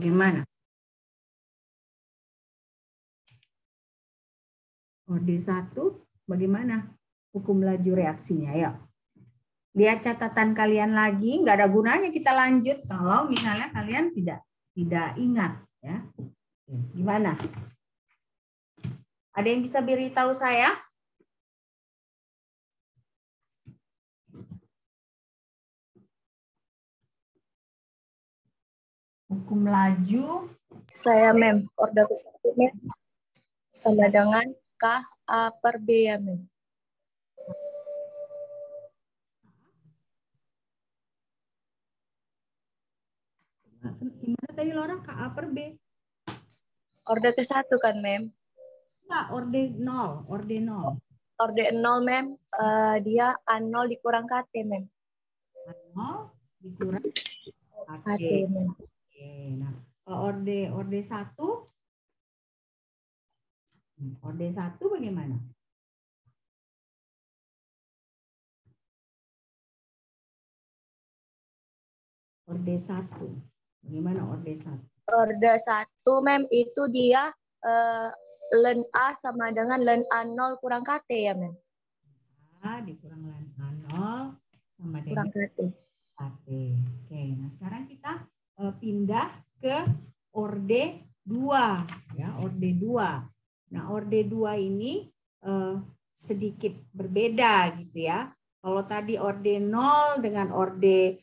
Bagaimana? Orde 1 bagaimana hukum laju reaksinya? Ya. Lihat catatan kalian lagi, nggak ada gunanya kita lanjut kalau misalnya kalian tidak ingat, ya. Gimana? Ada yang bisa beritahu saya? Hukum laju. Saya mem, orde ke-1 mem sama dengan KA per B ya mem. Gimana tadi Laura? KA per B? Orde ke-1 kan mem? Enggak, orde 0. Orde 0. Orde 0 mem, dia A0 dikurang KT mem. A0 dikurang KT. Mem. Oke, nah kalau orde 1? Orde 1 bagaimana? Orde 1. Bagaimana orde 1? Orde 1 mem itu dia len A sama dengan len A0 kurang KT ya mem. A dikurang len A0 sama dengan Kurang KT. KT. Oke, nah sekarang kita pindah ke orde 2. Ya, orde 2. Nah, orde 2 ini sedikit berbeda gitu ya. Kalau tadi orde 0 dengan orde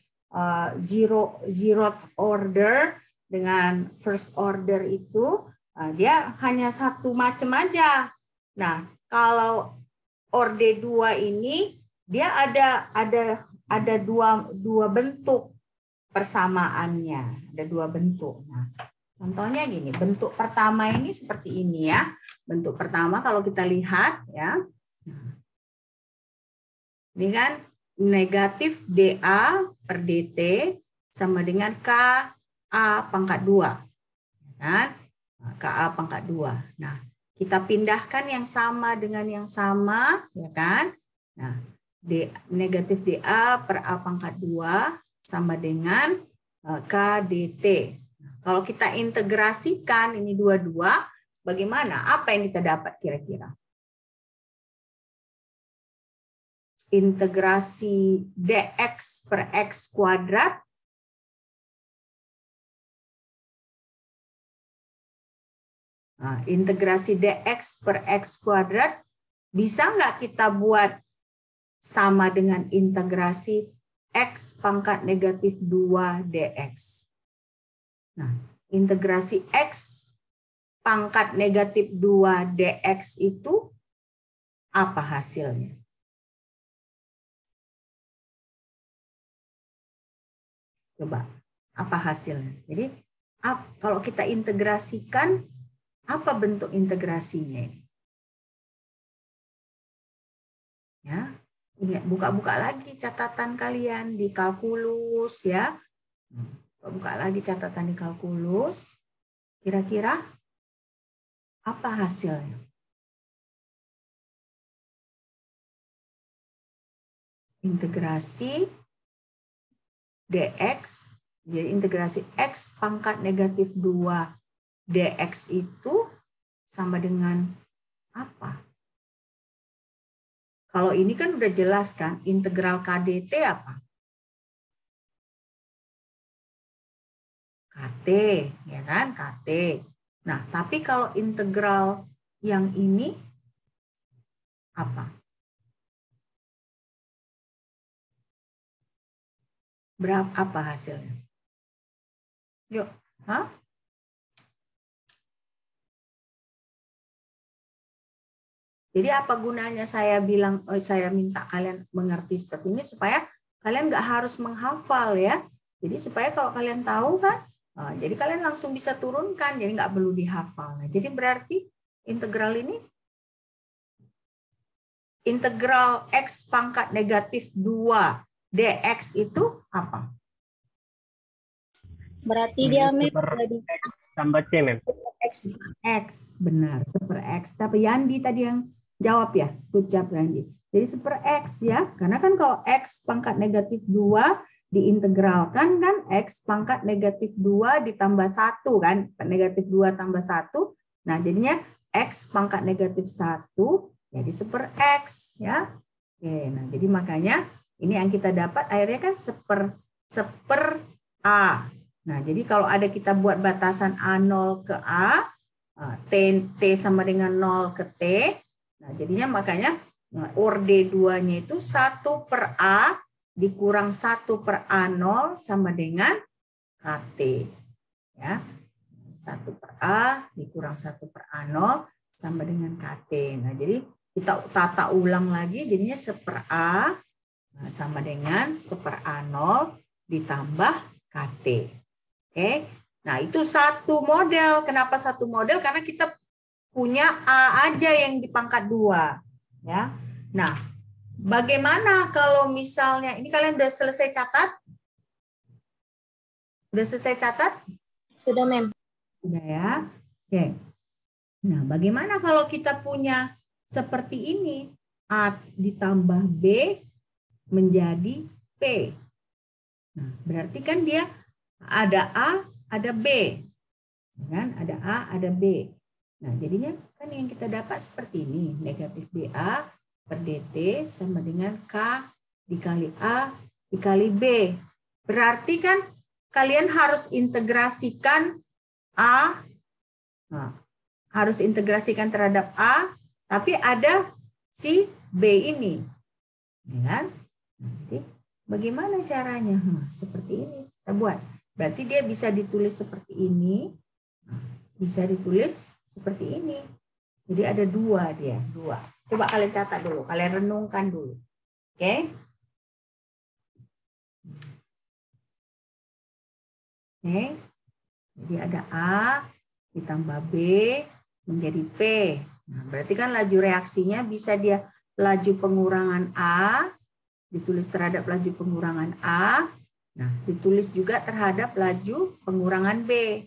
zeroth order dengan first order itu dia hanya satu macam aja. Nah, kalau orde 2 ini dia ada dua bentuk persamaannya, ada dua bentuk. Nah, contohnya gini, bentuk pertama ini seperti ini ya. Bentuk pertama kalau kita lihat ya. Ini kan negatif dA per dt sama dengan KA pangkat 2. Kan? KA pangkat 2. Nah, kita pindahkan yang sama dengan yang sama, ya kan? Nah, negatif dA per A pangkat 2 sama dengan K dt. Kalau kita integrasikan ini dua-dua, bagaimana? Apa yang kita dapat kira-kira? Integrasi dx per x kuadrat. Nah, integrasi dx per x kuadrat bisa nggak kita buat sama dengan integrasi x pangkat negatif 2 dx? Nah, integrasi x pangkat negatif 2 dx itu apa hasilnya? Coba, apa hasilnya? Jadi, kalau kita integrasikan, apa bentuk integrasinya ini? Ya, ingat buka-buka lagi catatan kalian di kalkulus ya. Buka lagi catatan di kalkulus. Kira-kira apa hasilnya? Integrasi dx, jadi integrasi x pangkat negatif 2 dx itu sama dengan apa? Kalau ini kan udah jelas kan, integral kdt apa? KT, ya kan? KT. Nah, tapi kalau integral yang ini apa? Berapa apa hasilnya? Yuk, hah? Jadi apa gunanya saya bilang, saya minta kalian mengerti seperti ini supaya kalian nggak harus menghafal ya. Jadi supaya kalau kalian tahu kan, jadi kalian langsung bisa turunkan, jadi nggak perlu dihafal. Nah, jadi berarti integral ini, integral x pangkat negatif 2 dx itu apa? Berarti dia menjadi tambah C, mem. X, benar, super X. Tapi Yandi tadi yang jawab ya, good job Yandi. Jadi super X ya, karena kan kalau X pangkat negatif 2 diintegralkan kan X pangkat negatif 2 ditambah 1 kan. Negatif 2 tambah 1. Nah jadinya X pangkat negatif 1 jadi 1/X ya. Oke, nah jadi makanya ini yang kita dapat akhirnya kan 1/A. Nah jadi kalau ada kita buat batasan A0 ke A, T sama dengan 0 ke T, nah jadinya makanya orde 2-nya itu 1/A dikurang 1/A0 sama dengan KT. Ya. 1/A dikurang 1/A0 sama dengan KT. Nah, jadi kita tata ulang lagi jadinya 1/A sama dengan 1/A0 ditambah KT. Oke. Nah, itu satu model. Kenapa satu model? Karena kita punya A aja yang di pangkat 2. Ya. Nah, bagaimana kalau misalnya, ini kalian udah selesai catat? Udah selesai catat? Sudah, Mem. Sudah ya. Oke. Nah, bagaimana kalau kita punya seperti ini? A ditambah B menjadi P. Nah, berarti kan dia ada A, ada B. Kan? Ada A, ada B. Nah, jadinya kan yang kita dapat seperti ini. Negatif BA per DT sama dengan K dikali A dikali B. Berarti kan kalian harus integrasikan A. Nah, harus integrasikan terhadap A, tapi ada si B ini. Ya kan? Jadi, bagaimana caranya? Seperti ini kita buat. Berarti dia bisa ditulis seperti ini, bisa ditulis seperti ini. Jadi ada 2 dia, 2. Coba kalian catat dulu, kalian renungkan dulu. Oke? Oke. Jadi ada A ditambah B menjadi P. Nah, berarti kan laju reaksinya bisa dia laju pengurangan A, ditulis terhadap laju pengurangan A, nah ditulis juga terhadap laju pengurangan B.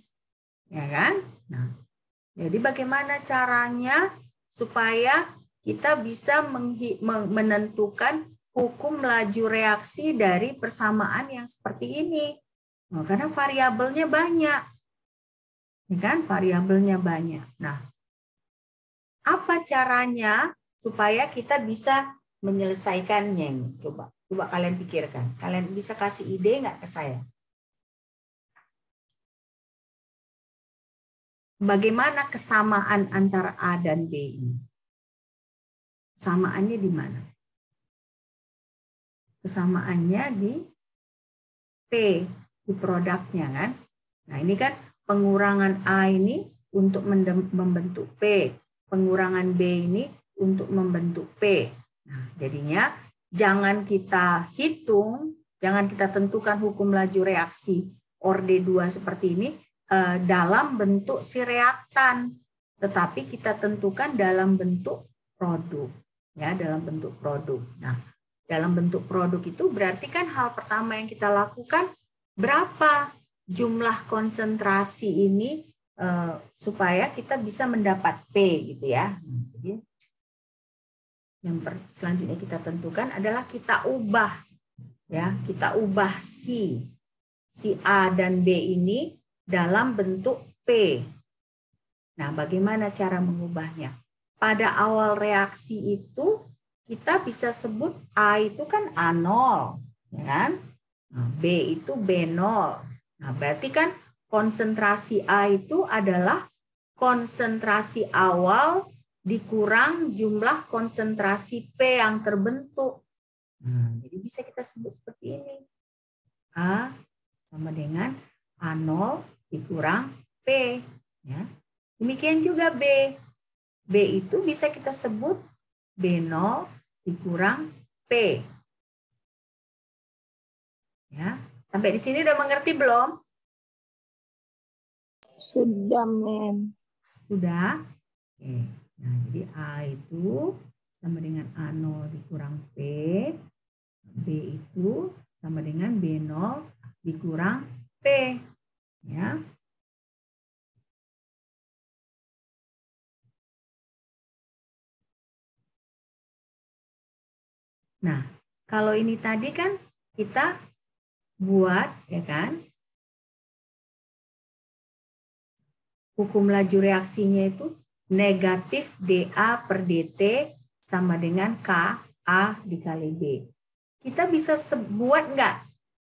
Ya kan? Nah, jadi bagaimana caranya supaya kita bisa menentukan hukum laju reaksi dari persamaan yang seperti ini? Nah, karena variabelnya banyak. Ya kan? Variabelnya banyak. Nah, apa caranya supaya kita bisa menyelesaikannya? Coba kalian pikirkan. Kalian bisa kasih ide nggak ke saya? Bagaimana kesamaan antara A dan B ini? Samaannya di mana? Kesamaannya di P, di produknya kan? Nah, ini kan pengurangan A ini untuk membentuk P. Pengurangan B ini untuk membentuk P. Nah, jadinya jangan kita hitung, jangan kita tentukan hukum laju reaksi orde 2 seperti ini dalam bentuk si reaktan, tetapi kita tentukan dalam bentuk produk. Ya, dalam bentuk produk. Nah, dalam bentuk produk itu berarti kan hal pertama yang kita lakukan berapa jumlah konsentrasi ini supaya kita bisa mendapat P gitu ya. Jadi yang selanjutnya kita tentukan adalah kita ubah ya, kita ubah si A dan B ini dalam bentuk P. Nah, bagaimana cara mengubahnya? Pada awal reaksi itu kita bisa sebut A itu kan A0, ya kan? Nah, B itu B0. Nah, berarti kan konsentrasi A itu adalah konsentrasi awal dikurang jumlah konsentrasi P yang terbentuk. Nah, jadi bisa kita sebut seperti ini. A sama dengan A0 dikurang P. Ya. Demikian juga B. B itu bisa kita sebut B0 dikurang P. Ya. Sampai di sini udah mengerti belum? Sudah, Mem. Sudah? Oke. Nah, jadi A itu sama dengan A0 dikurang P. B itu sama dengan B0 dikurang P. Ya. Nah, kalau ini tadi kan kita buat, ya kan, hukum laju reaksinya itu negatif dA per dt sama dengan KA dikali B. Kita bisa buat nggak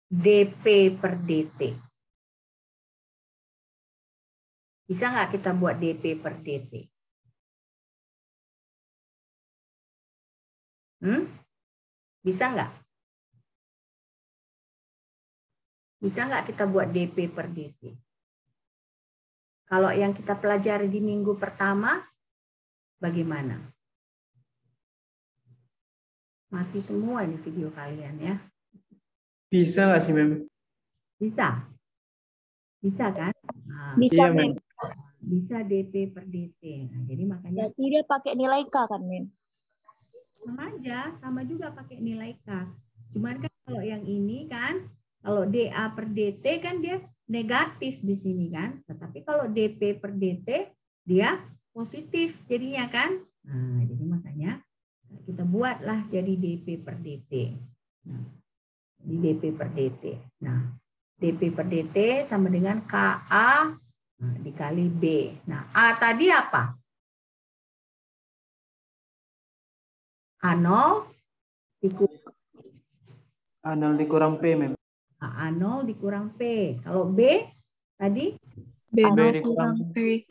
dP per dt? Bisa nggak kita buat dP per dt? Bisa nggak? Bisa nggak kita buat dP per dt? Kalau yang kita pelajari di minggu pertama, bagaimana? Mati semua ini video kalian ya. Bisa nggak sih, Mem? Bisa. Bisa kan? Nah, Bisa, Iya, Mem. Mem. bisa dP per dt. Nah, jadi makanya Berarti dia pakai nilai K kan, Mem? sama aja, sama juga pakai nilai K. Cuman kan kalau yang ini kan, kalau dA per dt kan dia negatif di sini kan. Tetapi kalau dP per dt dia positif jadinya kan. Nah, jadi makanya kita buatlah jadi dP per dt. Nah, jadi dP per dt. Nah, dP per dt sama dengan KA dikali B. Nah, A tadi apa? A0 dikurang A0 dikurang P, Mem. A0 dikurang P. Kalau B tadi? B0 dikurang P.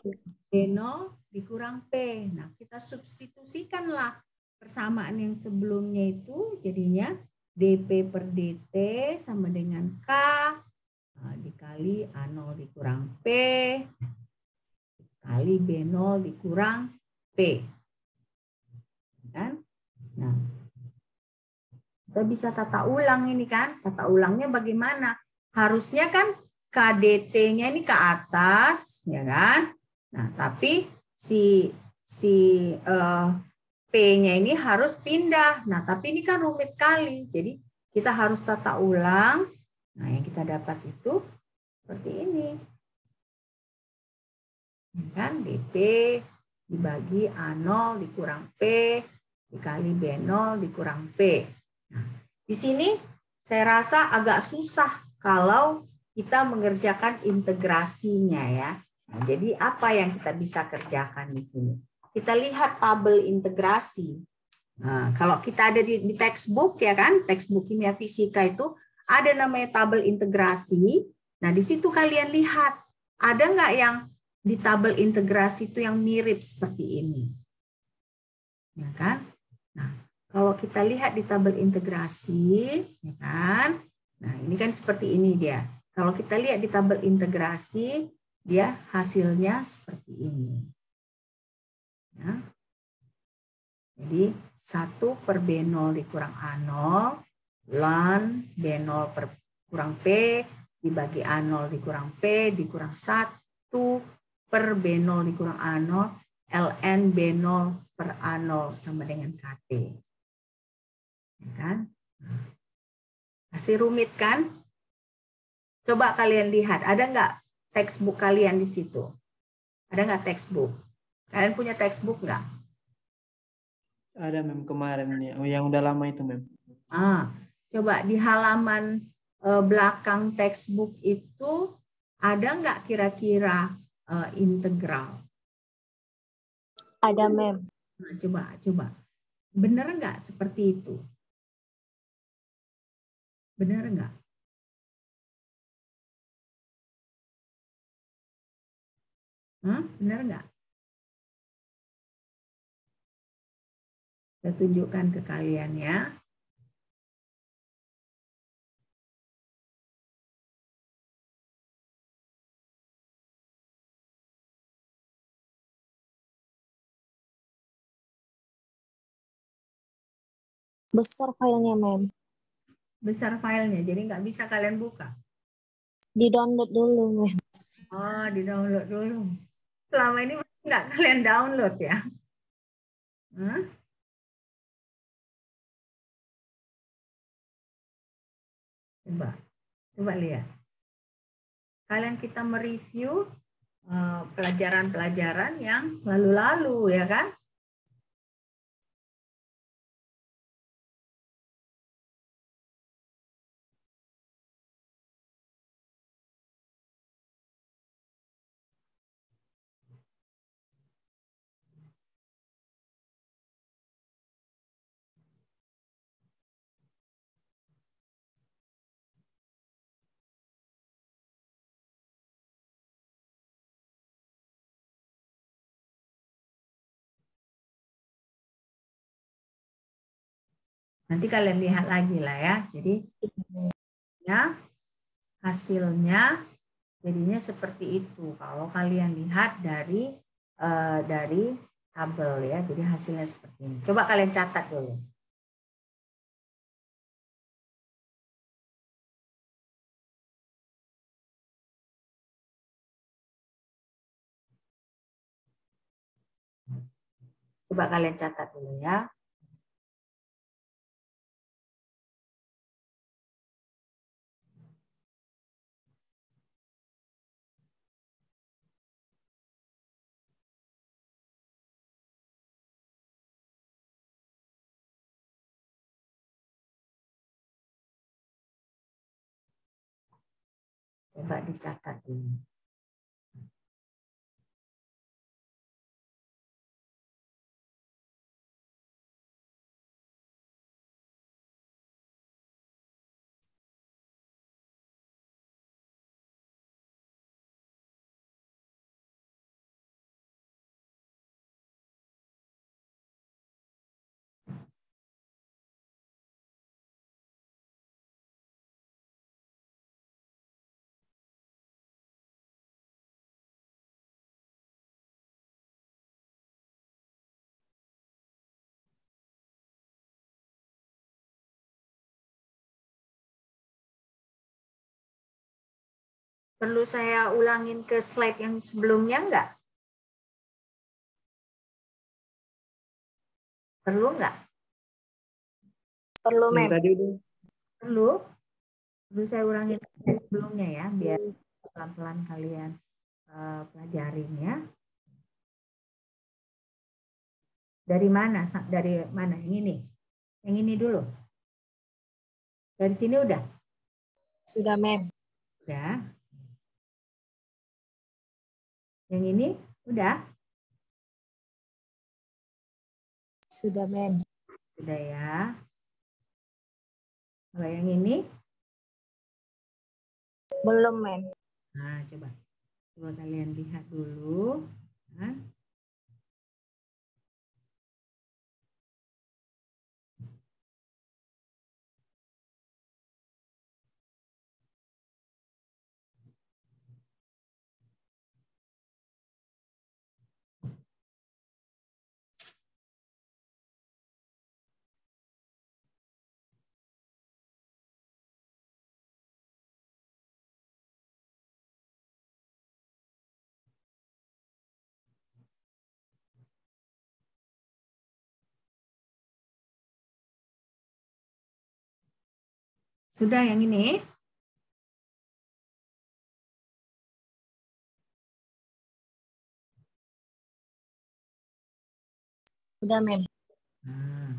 B0 dikurang P. Nah, kita substitusikanlah persamaan yang sebelumnya itu jadinya dP per dt sama dengan K dikali A0 dikurang P kali B0 dikurang P. Kan? Nah, kita bisa tata ulang ini kan. Tata ulangnya bagaimana? Harusnya kan KDT-nya ini ke atas, ya kan? Nah, tapi si P-nya ini harus pindah. Nah, tapi ini kan rumit kali. Jadi kita harus tata ulang. Nah, yang kita dapat itu seperti ini. Ya kan? DP dibagi A0 dikurang P dikali B0 dikurang P. Nah, di sini saya rasa agak susah kalau kita mengerjakan integrasinya ya. Nah, jadi apa yang kita bisa kerjakan di sini? Kita lihat tabel integrasi. Nah, kalau kita ada di textbook ya kan, textbook kimia fisika itu ada namanya tabel integrasi. Nah, di situ kalian lihat ada nggak yang di tabel integrasi itu yang mirip seperti ini, ya kan? Nah, kalau kita lihat di tabel integrasi, ya kan? Nah, ini kan seperti ini dia. Kalau kita lihat di tabel integrasi, dia hasilnya seperti ini. Ya. Jadi 1 per B0 dikurang A0, ln B0 per kurang P, dibagi A0 dikurang P, dikurang 1 per B0 dikurang A0, ln B0 per A0 sama dengan KT. Ya kan? Masih rumit kan? Coba kalian lihat, ada nggak textbook kalian di situ? Ada nggak textbook? Kalian punya textbook nggak? Ada, Mem, kemarin yang udah lama itu, Mem. Coba di halaman belakang textbook itu ada nggak kira-kira integral? Ada, Mem. Nah, coba. Benar nggak seperti itu? Benar nggak? Benar nggak? Saya tunjukkan ke kalian ya. Besar filenya, Mem. Besar filenya, jadi nggak bisa kalian buka. Di-download dulu, Mem. Oh, di-download dulu. Selama ini nggak kalian download ya? Coba lihat. Kalian kita mereview pelajaran-pelajaran yang lalu-lalu ya kan? Nanti kalian lihat lagi lah ya. Jadi ya, hasilnya jadinya seperti itu. Kalau kalian lihat dari tabel ya, jadi hasilnya seperti ini. Coba kalian catat dulu. Coba kalian catat dulu ya. Coba dicatat dulu. Perlu saya ulangin ke slide yang sebelumnya enggak? Perlu enggak? Perlu, Yang Mem. tadi udah. Perlu? Perlu saya ulangin ke sebelumnya ya, biar pelan-pelan kalian pelajarin ya. Dari mana? Dari mana? Yang ini? Yang ini dulu? Dari sini udah? Sudah, Mem. Udah. Yang ini? Udah? Sudah, Mem. Sudah ya. Kalau yang ini? Belum, Mem. Nah, coba kalian lihat dulu. Nah. Sudah yang ini? Sudah, Mem. Nah,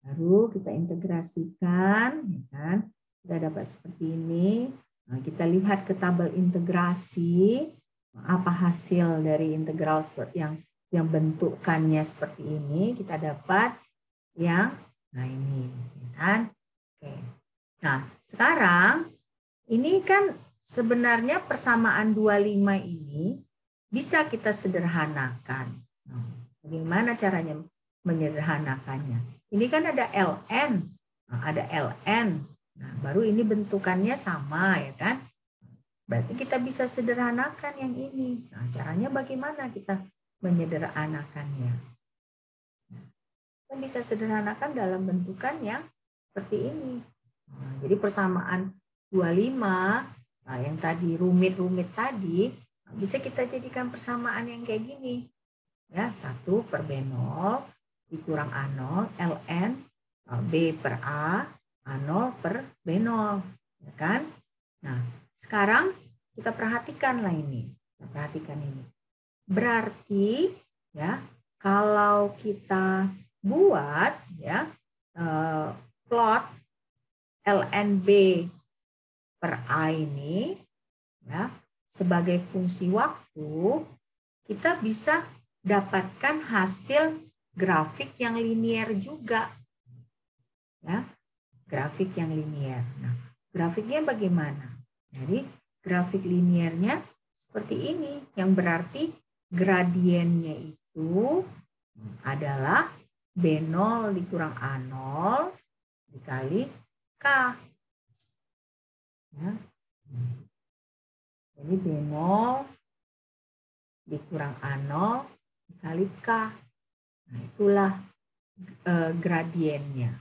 baru kita integrasikan, ya kan? Sudah dapat seperti ini. Nah, kita lihat ke tabel integrasi, apa hasil dari integral yang bentukannya seperti ini. Kita dapat yang, nah ini, ya kan? Oke. Nah, sekarang ini kan sebenarnya persamaan 25 ini bisa kita sederhanakan. Nah, bagaimana caranya menyederhanakannya? Ini kan ada ln, nah, ada ln. Nah, baru ini bentukannya sama ya kan? Berarti kita bisa sederhanakan yang ini. Nah, caranya bagaimana kita menyederhanakannya? Kita bisa sederhanakan dalam bentukan yang seperti ini. Nah, jadi persamaan 25 yang tadi rumit-rumit tadi bisa kita jadikan persamaan yang kayak gini. Ya, 1 per B0 dikurang A0 ln B per A0 per B0, ya kan? Nah, sekarang kita perhatikanlah ini. Kita perhatikan ini. Berarti ya, kalau kita buat ya plot ln B per A ini ya sebagai fungsi waktu, kita bisa dapatkan hasil grafik yang linier juga. Ya, grafik yang linier. Nah, grafiknya bagaimana? Jadi, grafik liniernya seperti ini, yang berarti gradiennya itu adalah B0 dikurang A0 dikali K. Ya. Jadi B0 dikurang A0 dikali K. Nah, itulah gradiennya.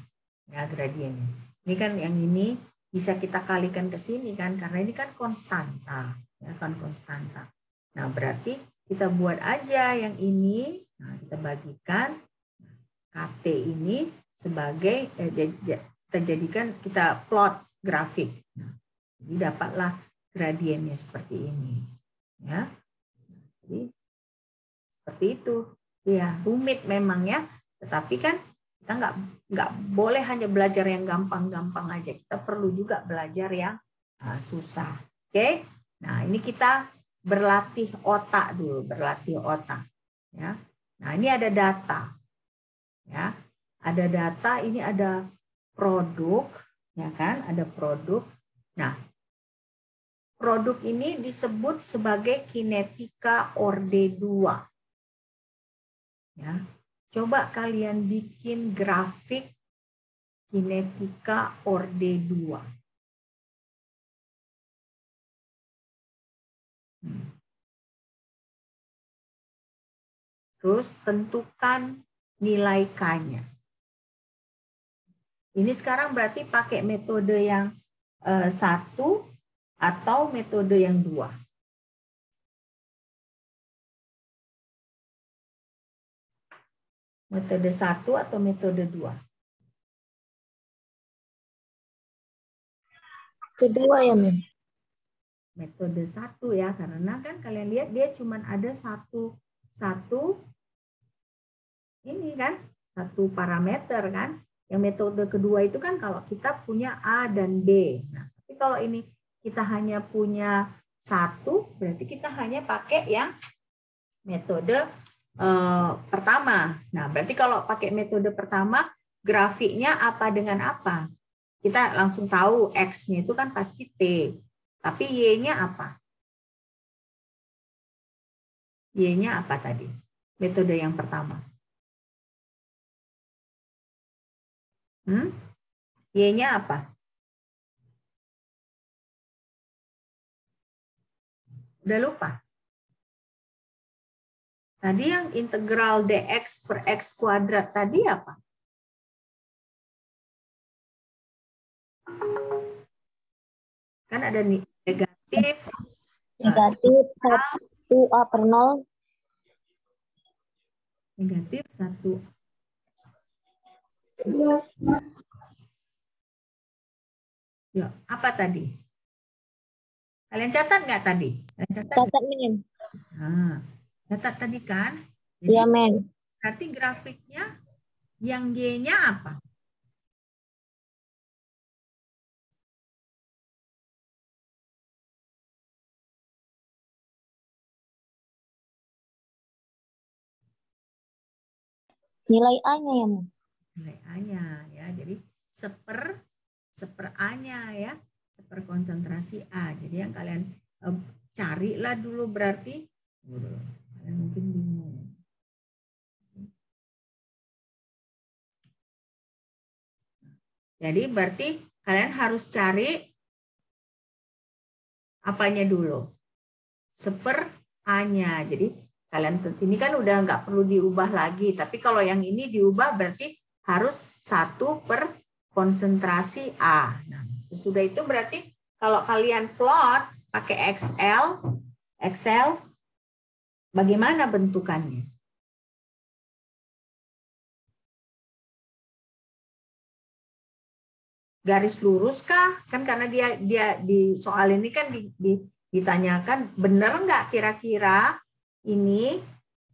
Ya, gradiennya. Ini kan yang ini bisa kita kalikan ke sini kan, karena ini kan konstanta. Ya, kan konstanta. Nah, berarti kita buat aja yang ini. Nah, kita bagikan KT ini sebagai, kita jadikan, kita plot grafik. Nah, jadi dapatlah gradiennya seperti ini. Ya. Jadi seperti itu. Ya, rumit memang ya. Tetapi kan kita nggak boleh hanya belajar yang gampang-gampang aja. Kita perlu juga belajar yang susah. Oke? Nah, ini kita berlatih otak dulu, berlatih otak. Ya. Nah, ini ada data. Ya. Ada data, ini ada produk, ya kan? Ada produk. Nah, produk ini disebut sebagai kinetika orde 2. Ya. Coba kalian bikin grafik kinetika orde 2. Terus tentukan nilai K-nya. Ini sekarang berarti pakai metode yang 1 atau metode yang 2. Metode 1 atau metode 2? Kedua ya, Mem. Metode 1 ya, karena kan kalian lihat dia cuma ada satu ini kan, satu parameter kan. Yang metode kedua itu kan kalau kita punya A dan B. Nah, tapi kalau ini kita hanya punya 1, berarti kita hanya pakai yang metode pertama. Nah, berarti kalau pakai metode pertama, grafiknya apa dengan apa? Kita langsung tahu X-nya itu kan pasti T. Tapi Y-nya apa? Y-nya apa tadi? Metode yang pertama. Y-nya apa? Udah lupa? Tadi yang integral dx per x kuadrat tadi apa? Kan ada negatif. Negatif 1A per 0. Negatif 1. Ya, apa tadi? Kalian catat nggak tadi? Catat, Mem. Nah, catat tadi kan? Jadi, Ya, Mem. berarti grafiknya yang Y-nya apa? Nilai A-nya ya, Mem. Nilai A-nya ya. Jadi seper A-nya ya. Seper konsentrasi A. Jadi yang kalian carilah dulu berarti. Kalian mungkin bingung. Jadi berarti kalian harus cari apanya dulu? Seper A-nya. Jadi kalian ini kan udah nggak perlu diubah lagi. Tapi kalau yang ini diubah berarti harus 1 per konsentrasi A. Nah, sudah itu berarti kalau kalian plot pakai Excel bagaimana bentukannya? Garis lurus kah? Kan karena dia di soal ini kan ditanyakan benar nggak kira-kira ini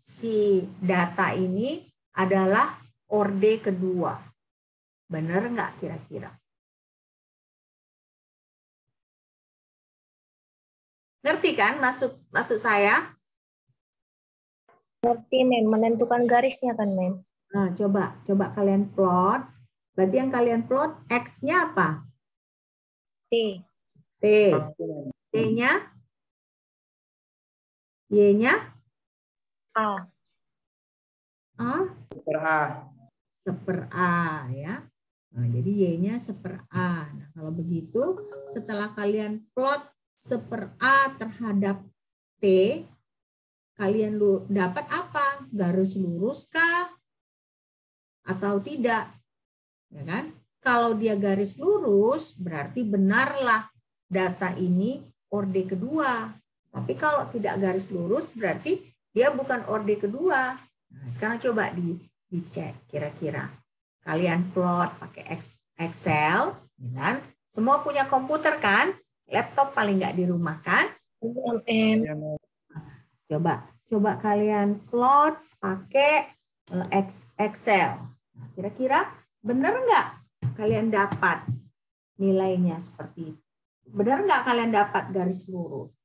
si data ini adalah orde kedua. Benar nggak kira-kira? Ngerti kan maksud saya? Ngerti, Mem. Menentukan garisnya kan, Mem. Nah, coba kalian plot. Berarti yang kalian plot X-nya apa? T. T. T-nya? Y-nya? A. Per A. Seper A ya. Nah, jadi Y-nya 1/A. Nah, kalau begitu, setelah kalian plot 1/A terhadap T, kalian dapat apa? Garis lurus kah? Atau tidak? Ya kan? Kalau dia garis lurus, berarti benarlah data ini orde kedua. Tapi kalau tidak garis lurus, berarti dia bukan orde kedua. Nah, sekarang coba dicek kira-kira. Kalian plot pakai Excel, kan? Semua punya komputer kan? Laptop paling nggak di rumah kan? Iya, Mem. Coba kalian plot pakai Excel. Nah, kira-kira benar nggak kalian dapat nilainya seperti itu? Benar nggak kalian dapat garis lurus?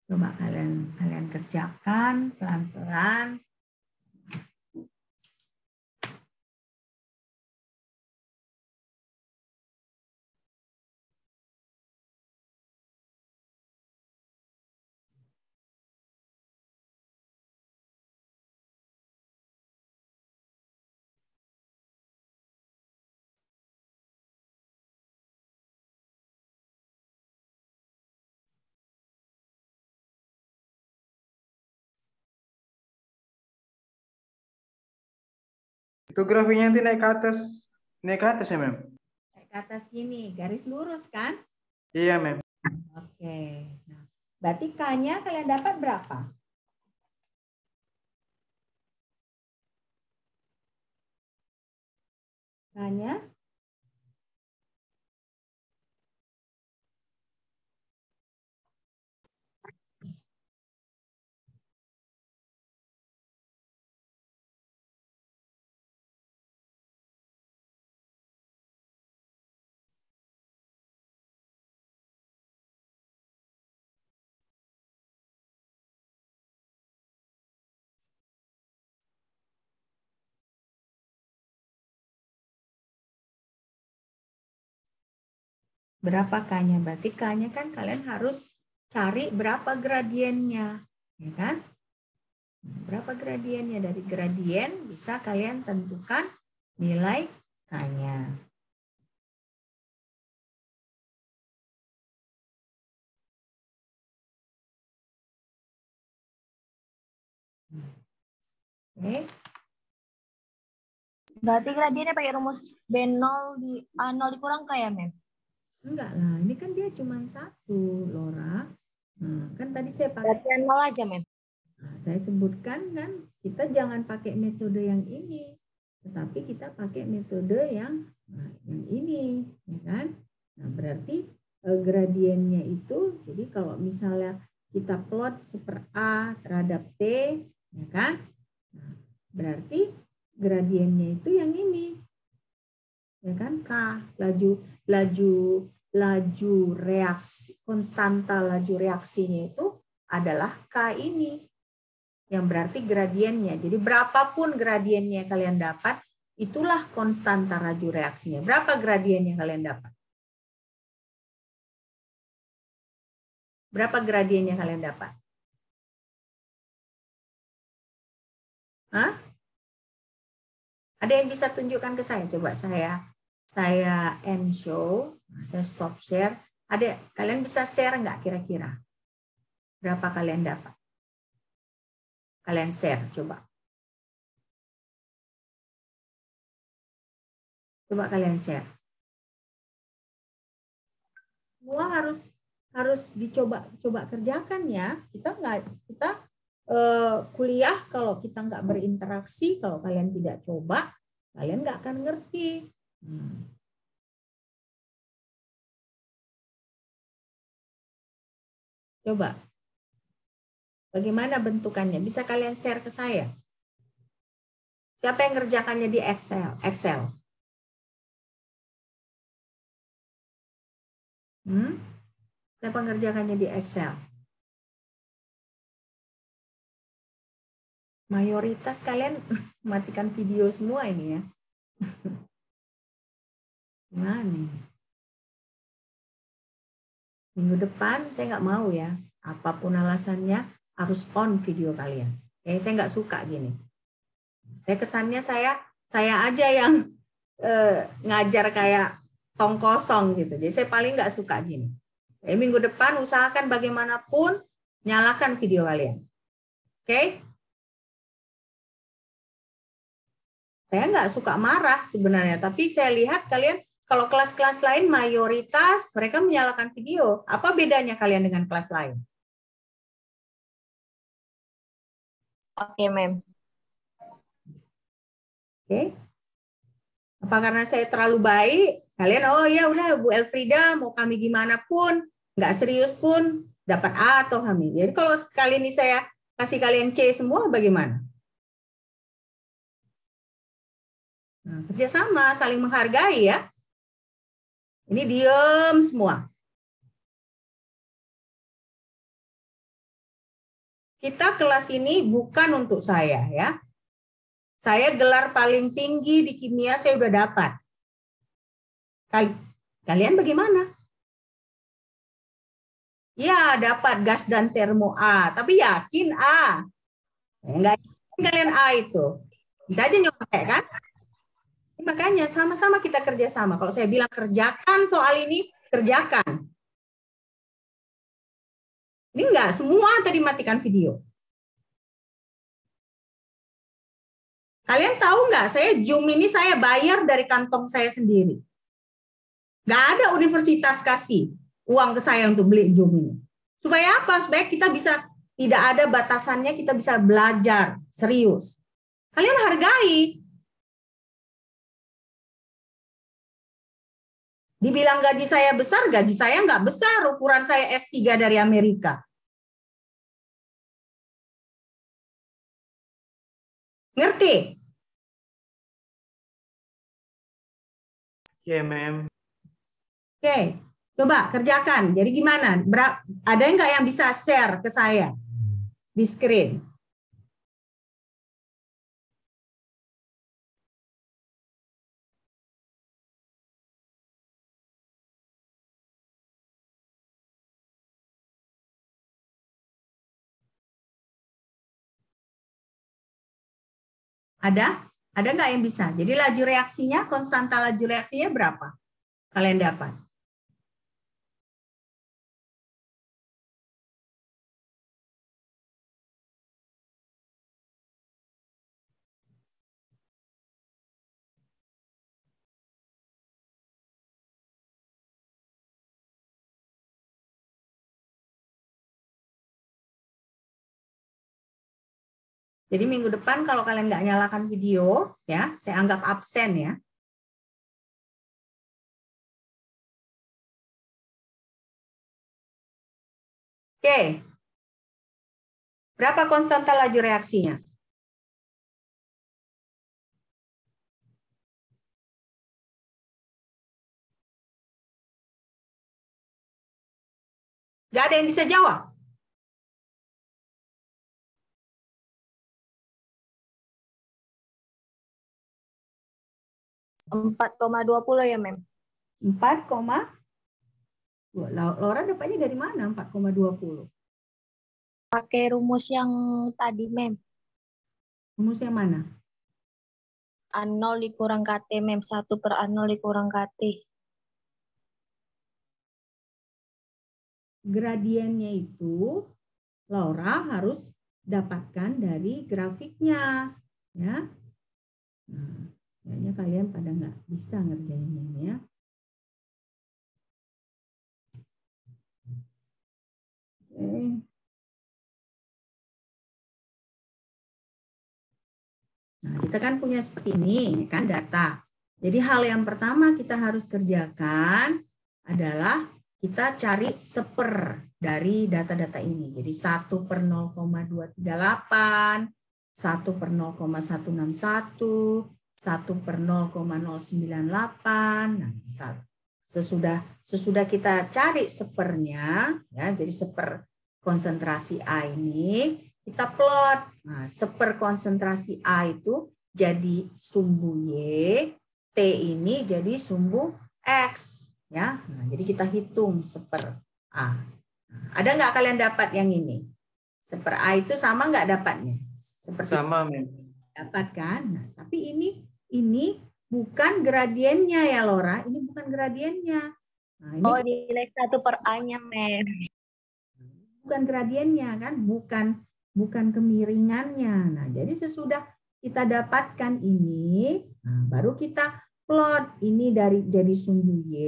Coba kalian kerjakan pelan-pelan. Itu grafiknya nanti naik ke atas ya, Mem? Naik ke atas gini, garis lurus kan? Iya, Mem. Oke. Nah, berarti K-nya kalian dapat berapa? K-nya berapa K-nya? Berarti K-nya kan kalian harus cari berapa gradiennya, ya kan? Berapa gradiennya? Dari gradien bisa kalian tentukan nilai K-nya. Oke. Berarti gradiennya pakai rumus B0 di A0 dikurang K ya, Mem? Enggak lah, ini kan dia cuma satu, Lora. Nah, kan tadi saya pakai, Berarti A0 aja, Mem. nah, saya sebutkan kan, kita jangan pakai metode yang ini, tetapi kita pakai metode yang ini, ya kan? Nah, berarti gradiennya itu, jadi kalau misalnya kita plot 1/A terhadap T, ya kan? Nah, berarti gradiennya itu yang ini, ya kan? K, laju reaksi, konstanta laju reaksinya itu adalah K ini, yang berarti gradiennya. Jadi berapapun gradiennya kalian dapat, itulah konstanta laju reaksinya. Berapa gradien yang kalian dapat? Berapa gradien yang kalian dapat? Hah? Ada yang bisa tunjukkan ke saya? Coba saya end show, saya stop share. Ada, kalian bisa share nggak kira-kira? Berapa kalian dapat? Kalian share, coba. Coba kalian share. Semua harus dicoba kerjakan ya. Kita kuliah kalau kita nggak berinteraksi, kalau kalian tidak coba, kalian nggak akan ngerti. Coba. Bagaimana bentukannya? Bisa kalian share ke saya. Siapa yang ngerjakannya di Excel? Siapa ngerjakannya di Excel? Mayoritas kalian matikan video semua ini ya. Gimana nih? Minggu depan saya nggak mau ya. Apapun alasannya harus on video kalian. Saya nggak suka gini. Saya kesannya saya aja yang ngajar kayak tong kosong gitu. Jadi saya paling nggak suka gini. Minggu depan usahakan bagaimanapun nyalakan video kalian. Oke? Saya nggak suka marah sebenarnya, tapi saya lihat kalian kalau kelas-kelas lain mayoritas mereka menyalakan video. Apa bedanya kalian dengan kelas lain? Oke, Mem. Oke? Apa karena saya terlalu baik? Kalian, oh ya udah Bu Elfrida, mau kami gimana pun, nggak serius pun, dapat A atau kami. Jadi kalau sekali ini saya kasih kalian C semua, bagaimana? Nah, kerjasama, saling menghargai ya. Ini diem semua. Kita kelas ini bukan untuk saya ya. Saya gelar paling tinggi di kimia saya udah dapat. Kalian bagaimana? Ya, dapat gas dan termo A, tapi yakin A. Enggak yakin kalian A itu. Bisa aja nyontek kan? Makanya sama-sama kita kerjasama. Kalau saya bilang kerjakan soal ini, kerjakan. Ini enggak, semua tadi matikan video. Kalian tahu nggak, saya Zoom ini saya bayar dari kantong saya sendiri. Nggak ada universitas kasih uang ke saya untuk beli Zoom ini. Supaya apa? Supaya kita bisa, tidak ada batasannya, kita bisa belajar serius. Kalian hargai. Dibilang gaji saya besar, gaji saya nggak besar. Ukuran saya S3 dari Amerika. Ngerti? Iya, Mem. Oke, coba kerjakan. Jadi gimana? Ada nggak yang bisa share ke saya di screen? Ada? Ada nggak yang bisa? Jadi laju reaksinya, konstanta laju reaksinya berapa? Kalian dapat? Jadi minggu depan kalau kalian nggak nyalakan video, ya saya anggap absen ya. Oke. Berapa konstanta laju reaksinya? Nggak ada yang bisa jawab. 4,20 ya, Mem. 4, Laura dapatnya dari mana 4,20? Pakai rumus yang tadi, Mem. Rumus yang mana? A0 dikurang KT, Mem. 1/A0 dikurang KT. Gradiennya itu Laura harus dapatkan dari grafiknya. Ya. Nah, Kayaknya kalian pada nggak bisa ngerjainnya ini ya. Oke. Nah, kita kan punya seperti ini, kan, data. Jadi hal yang pertama kita harus kerjakan adalah kita cari seper dari data-data ini. Jadi 1 per 0,238, 1 per 0,161, 1 per 0,098. Nah, misal sesudah kita cari sepernya, ya, jadi seper konsentrasi A ini, kita plot. Nah, seper konsentrasi A itu jadi sumbu Y, T ini jadi sumbu X. Ya, nah, jadi kita hitung seper A. Nah, ada nggak kalian dapat yang ini? Seper A itu sama nggak dapatnya? Seperti Sama, Mem. dapat kan? Nah, tapi ini bukan gradiennya ya, Laura. Ini bukan gradiennya. Nah, ini Oh, nilai 1 per A-nya, Mem. bukan gradiennya kan, bukan kemiringannya. Nah, jadi sesudah kita dapatkan ini, nah, baru kita plot ini jadi sumbu Y,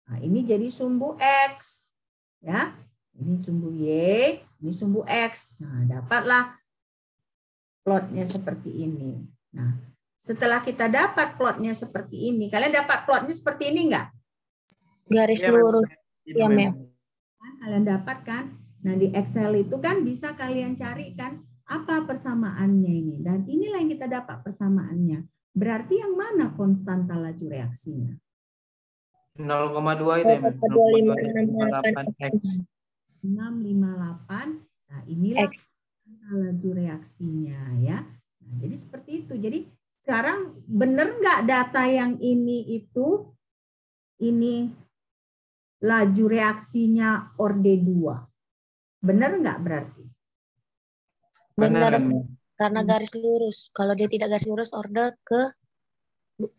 nah, ini jadi sumbu X, ya. Ini sumbu Y, ini sumbu X. Nah, dapatlah plotnya seperti ini. Nah, setelah kita dapat plotnya seperti ini, kalian dapat plotnya seperti ini enggak? Garis Iya, lurus. Itu, Ya, Mem. Mem. Kalian dapat kan? Nah, di Excel itu kan bisa kalian cari kan apa persamaannya ini. Dan inilah yang kita dapat persamaannya. Berarti yang mana konstanta laju reaksinya? 0,2 itu ya, Mem. 0,258X. 658. Nah, inilah X. laju reaksinya ya. Nah, jadi seperti itu. Jadi sekarang benar nggak data yang ini itu ini laju reaksinya orde 2? Benar nggak berarti? Benar, Mem. karena garis lurus. Kalau dia tidak garis lurus, orde ke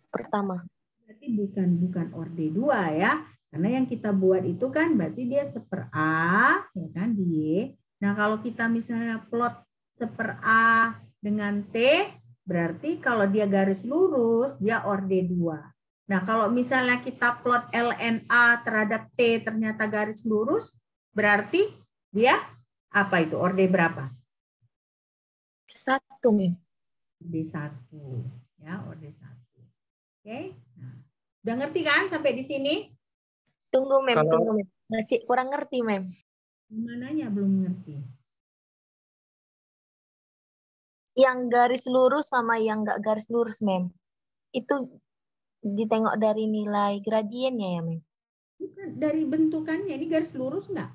pertama. Berarti bukan orde 2 ya. Karena yang kita buat itu kan berarti dia seper A, ya kan, di Y. Nah, kalau kita misalnya plot seper A dengan T, berarti kalau dia garis lurus, dia orde 2. Nah, kalau misalnya kita plot LNA terhadap T ternyata garis lurus, berarti dia apa itu? Orde berapa? 1, Mem. Orde 1. Ya, orde 1. Oke. Nah, udah ngerti kan sampai di sini? Tunggu, Mem. Kalau- Tunggu, Mem. Masih kurang ngerti, Mem. Mananya belum ngerti? Yang garis lurus sama yang nggak garis lurus, Mem. Itu ditengok dari nilai gradiennya ya, Mem? Bukan, dari bentukannya. Ini garis lurus nggak?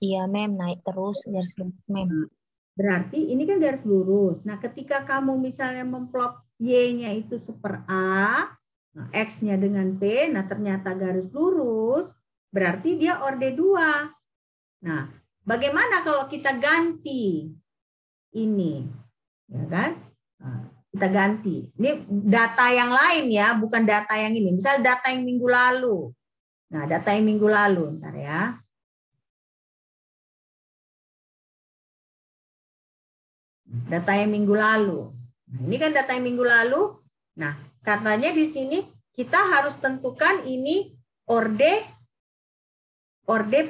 Iya, Mem. Naik terus garis lurus, Mem. Berarti ini kan garis lurus. Nah, ketika kamu misalnya memplot Y-nya itu seper A, nah, X-nya dengan T, nah ternyata garis lurus, berarti dia orde 2. Nah, bagaimana kalau kita ganti ini? Ya kan? Nah, kita ganti. Ini data yang lain ya, bukan data yang ini. Misal data yang minggu lalu. Nah, data yang minggu lalu, ntar ya. Data yang minggu lalu. Nah, ini kan data yang minggu lalu. Nah, katanya di sini kita harus tentukan ini orde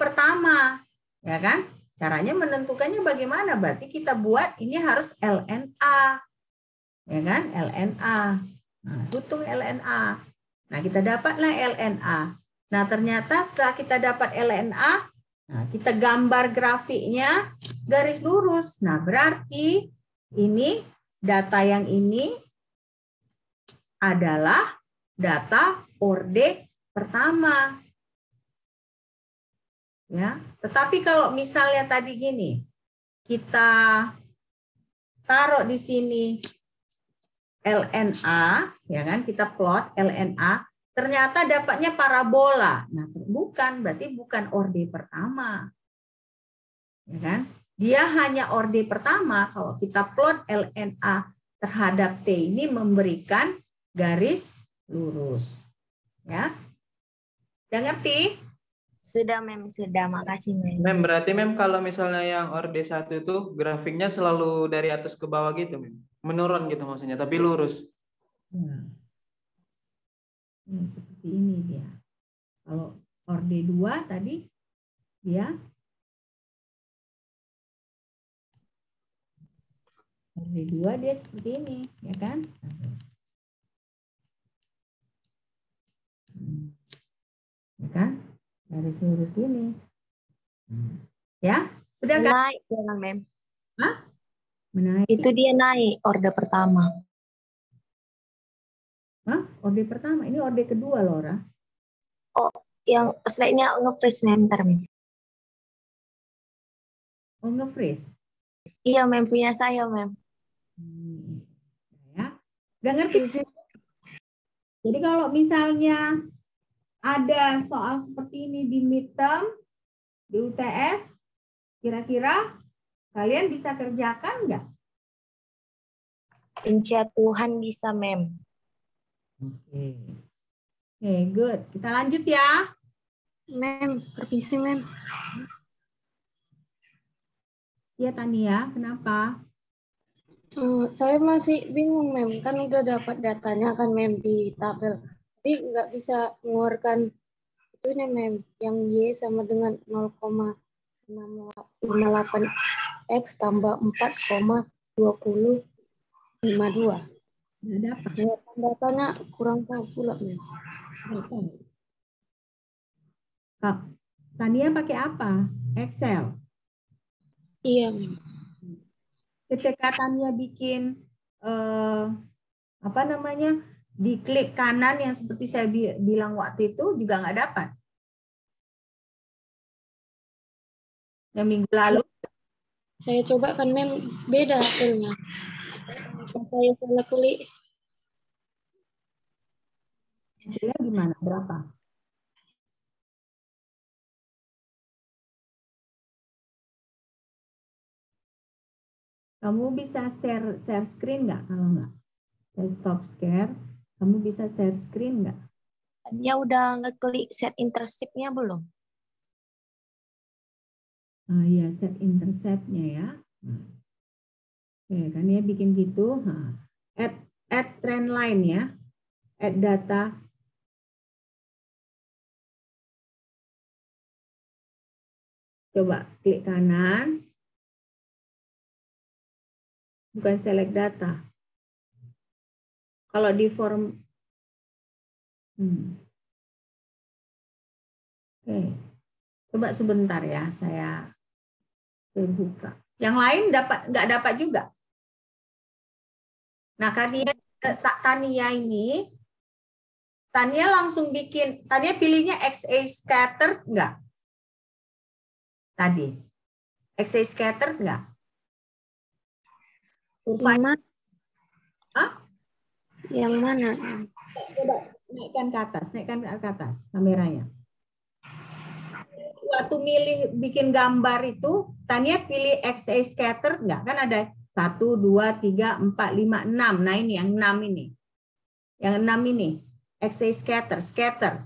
pertama, ya kan? Caranya menentukannya bagaimana? Berarti kita buat ini harus LNA, ya kan? LNA. Nah, hitung LNA. Nah, kita dapatlah LNA. Nah, ternyata setelah kita dapat LNA, nah, kita gambar grafiknya garis lurus. Nah, berarti ini data yang ini adalah data orde pertama. Ya, tetapi kalau misalnya tadi gini, kita taruh di sini LNA, ya kan? Kita plot LNA, ternyata dapatnya parabola. Nah, bukan, berarti bukan orde pertama. Ya kan? Dia hanya orde pertama kalau kita plot LNA terhadap T ini memberikan garis lurus. Ya. Udah ngerti? Sudah, Mem. Sudah. Makasih, Mem. Mem, berarti Mem kalau misalnya yang orde 1 itu grafiknya selalu dari atas ke bawah gitu, Mem. Menurun gitu maksudnya, tapi lurus. Nah, ini seperti ini dia. Kalau orde 2 tadi dia orde 2 dia seperti ini, ya kan? Ya kan? Garis lurus gini. Ya, sudah kan? Naik, ya, Mem. Hah? Menaik. Itu dia naik orde pertama. Hah? Orde pertama. Ini orde kedua, Laura. Oh, yang slide-nya nge-freeze, Mem. Ntar, Mem. Oh, nge-freeze. Iya, Mem. Punya saya, Mem. Ya. Udah ngerti? Jadi kalau misalnya ada soal seperti ini di midterm, di UTS, kira-kira kalian bisa kerjakan nggak? Insya Tuhan bisa, Mem. Oke. Oke, good. Kita lanjut ya. Mem, permisi, Mem. Ya, Tania, kenapa? Saya masih bingung, Mem. Kan udah dapat datanya kan, Mem, di tabel. Tapi nggak bisa mengeluarkan itunya, Mem. Yang Y sama dengan 0,658X tambah 4,2052. Nggak dapat. Datanya kurang tahu pula, Mem. Kak, Tania pakai apa? Excel. Iya, Mem. Ketika Tania bikin apa namanya, di klik kanan yang seperti saya bilang waktu itu juga nggak dapat. Yang minggu lalu. Saya coba kan, Mem, beda hasilnya. Saya salah klik. Hasilnya gimana? Berapa? Kamu bisa share screen nggak? Kalau nggak, saya stop share. Kamu bisa share screen nggak? Dia udah ngeklik set intercept-nya belum? Ah, iya, set intercept-nya ya. Oke, kan dia bikin gitu. Add trend line ya. Add data. Coba klik kanan. Bukan select data. Kalau di form. Oke. Coba sebentar ya, saya buka. Yang lain nggak dapat juga. Nah, Tania langsung bikin, Tania pilihnya XA scattered nggak? Tadi. XA scattered nggak? Yang Hah? Yang mana? Coba naikkan ke atas kameranya. Waktu milih bikin gambar itu, Tania pilih XA scattered nggak? Kan ada 1, 2, 3, 4, 5, 6. Nah ini yang 6 ini. Yang 6 ini. XA scatter.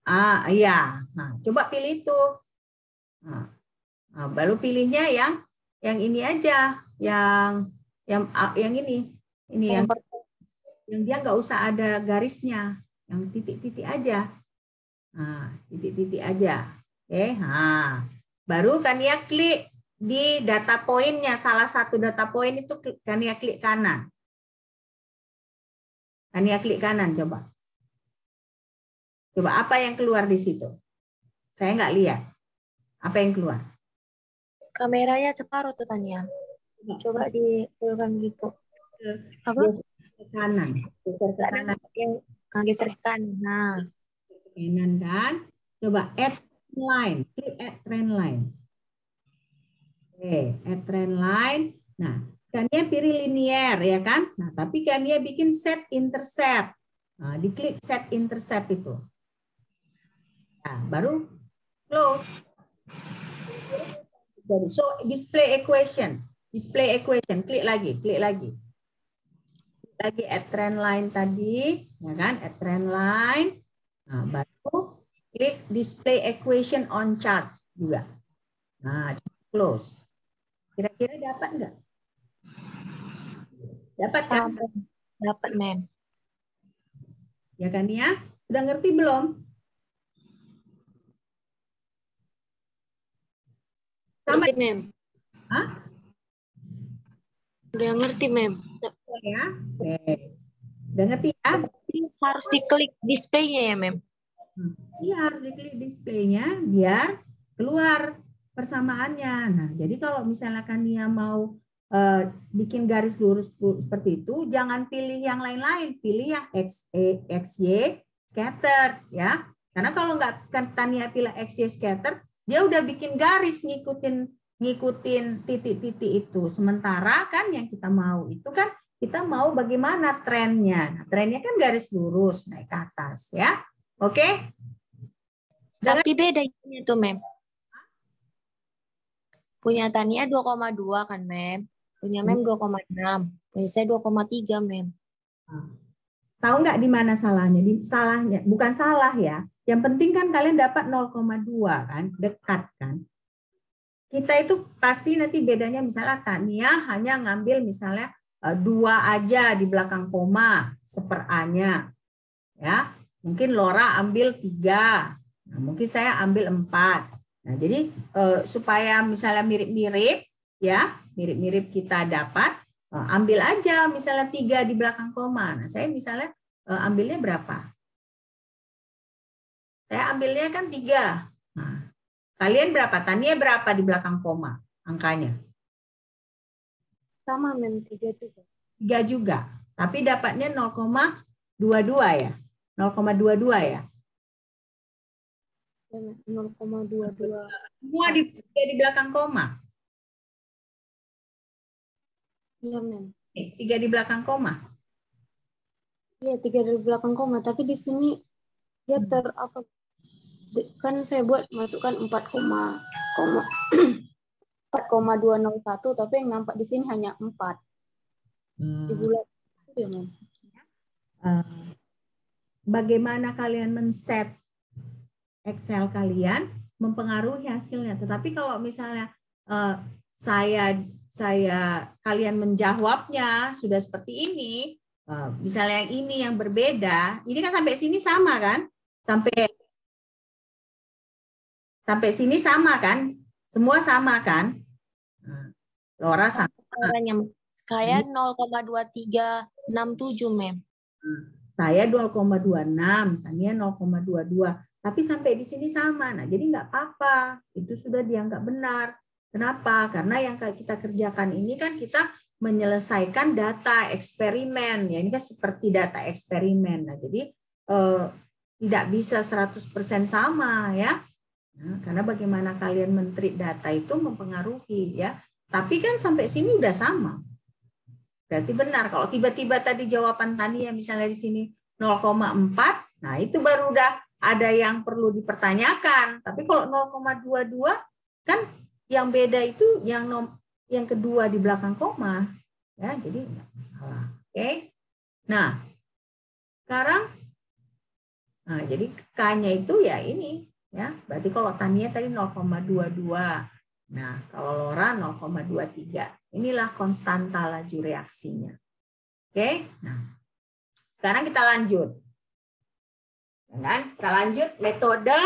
Ah, iya. Nah, coba pilih itu. Nah, baru pilihnya yang ini aja, yang ini. Ini yang dia nggak usah ada garisnya, yang titik-titik aja. Nah, titik-titik aja. Oke, nah. Baru kan ya klik di data poinnya, salah satu data poin itu kan ya klik kanan. Kan ya klik kanan coba. Coba apa yang keluar di situ? Saya nggak lihat. Apa yang keluar? Kameranya separuh tuh, Tania. Coba diturunkan gitu. Apa? Ke kanan. Geser ke kanan. Geser ke kanan. Nah. Kanan kan? Coba add line. Klik add trend line. Oke, add trend line. Nah, kan dia pilih linear ya kan? Nah, tapi kan dia bikin set intercept. Nah, diklik set intercept itu. Nah, baru close. So display equation. Klik lagi. Lagi add trend line tadi, ya kan? Add trend line. Nah, baru klik display equation on chart juga. Nah, close. Kira-kira dapat nggak? Dapat kan? Dapat, Mem. Ya kan ya? Sudah ngerti belum? Ngerti, Mem. Hah? Udah ngerti, Mem. Ya. Oke. Udah ngerti ya? Harus diklik display-nya ya, Mem? Iya, harus diklik display-nya biar keluar persamaannya. Nah, jadi kalau misalnya Kania mau bikin garis lurus seperti itu, jangan pilih yang lain-lain, pilih yang XY scatter ya. Karena kalau nggak Tania pilih XY scatter, dia udah bikin garis ngikutin titik-titik itu. Sementara kan yang kita mau itu kan kita mau bagaimana trennya. Nah, trennya kan garis lurus naik ke atas ya. Oke? Tapi beda isinya tuh, Mem. Punya Tania 2,2 kan, Mem. Punya Mem 2,6. Punya saya 2,3, Mem. Tahu nggak di mana salahnya? Salahnya bukan salah ya. Yang penting kan kalian dapat 0,2 kan, dekat kan. Kita itu pasti nanti bedanya misalnya Tania hanya ngambil misalnya 2 aja di belakang koma seper-A-nya. Ya. Mungkin Laura ambil 3. Nah, mungkin saya ambil 4. Nah, jadi supaya misalnya mirip-mirip ya, mirip-mirip kita dapat, ambil aja misalnya 3 di belakang koma. Nah, saya misalnya ambilnya berapa? Saya ambilnya kan 3. Nah, kalian berapa? Tania berapa di belakang koma angkanya? Sama, Mem. 3 juga. 3 juga. Tapi dapatnya 0,22 ya? 0,22 ya? 0,22. Semua di belakang koma? Iya, Mem. 3 di belakang koma? Iya, 3 dari belakang koma. Tapi di sini dia kan saya buat masukkan 4,201, tapi yang nampak di sini hanya 4. Di bulan itu ya, Mem. Bagaimana kalian men-set Excel kalian mempengaruhi hasilnya. Tetapi kalau misalnya kalian menjawabnya sudah seperti ini, misalnya yang ini yang berbeda, ini kan sampai sini sama kan? Sampai sini sama kan? Semua sama kan? Laura sama. Saya 0,2367, Mem. Saya 0,26, Tania 0,22. Tapi sampai di sini sama. Nah, jadi nggak apa-apa. Itu sudah dianggap benar. Kenapa? Karena yang kita kerjakan ini kan kita menyelesaikan data eksperimen. Ya, ini kan seperti data eksperimen. Nah, jadi tidak bisa 100% sama ya. Nah, karena bagaimana kalian men-treat data itu mempengaruhi ya. Tapi kan sampai sini udah sama. Berarti benar. Kalau tiba-tiba tadi jawaban Tania misalnya di sini 0,4, nah itu baru udah ada yang perlu dipertanyakan. Tapi kalau 0,22 kan yang beda itu yang kedua di belakang koma. Ya, jadi nggak masalah. Oke. Nah, sekarang jadi K-nya itu ya ini ya. Berarti kalau Tania tadi 0,22. Nah, kalau Laura 0,23. Inilah konstanta laju reaksinya. Oke, nah sekarang kita lanjut. Kita lanjut metode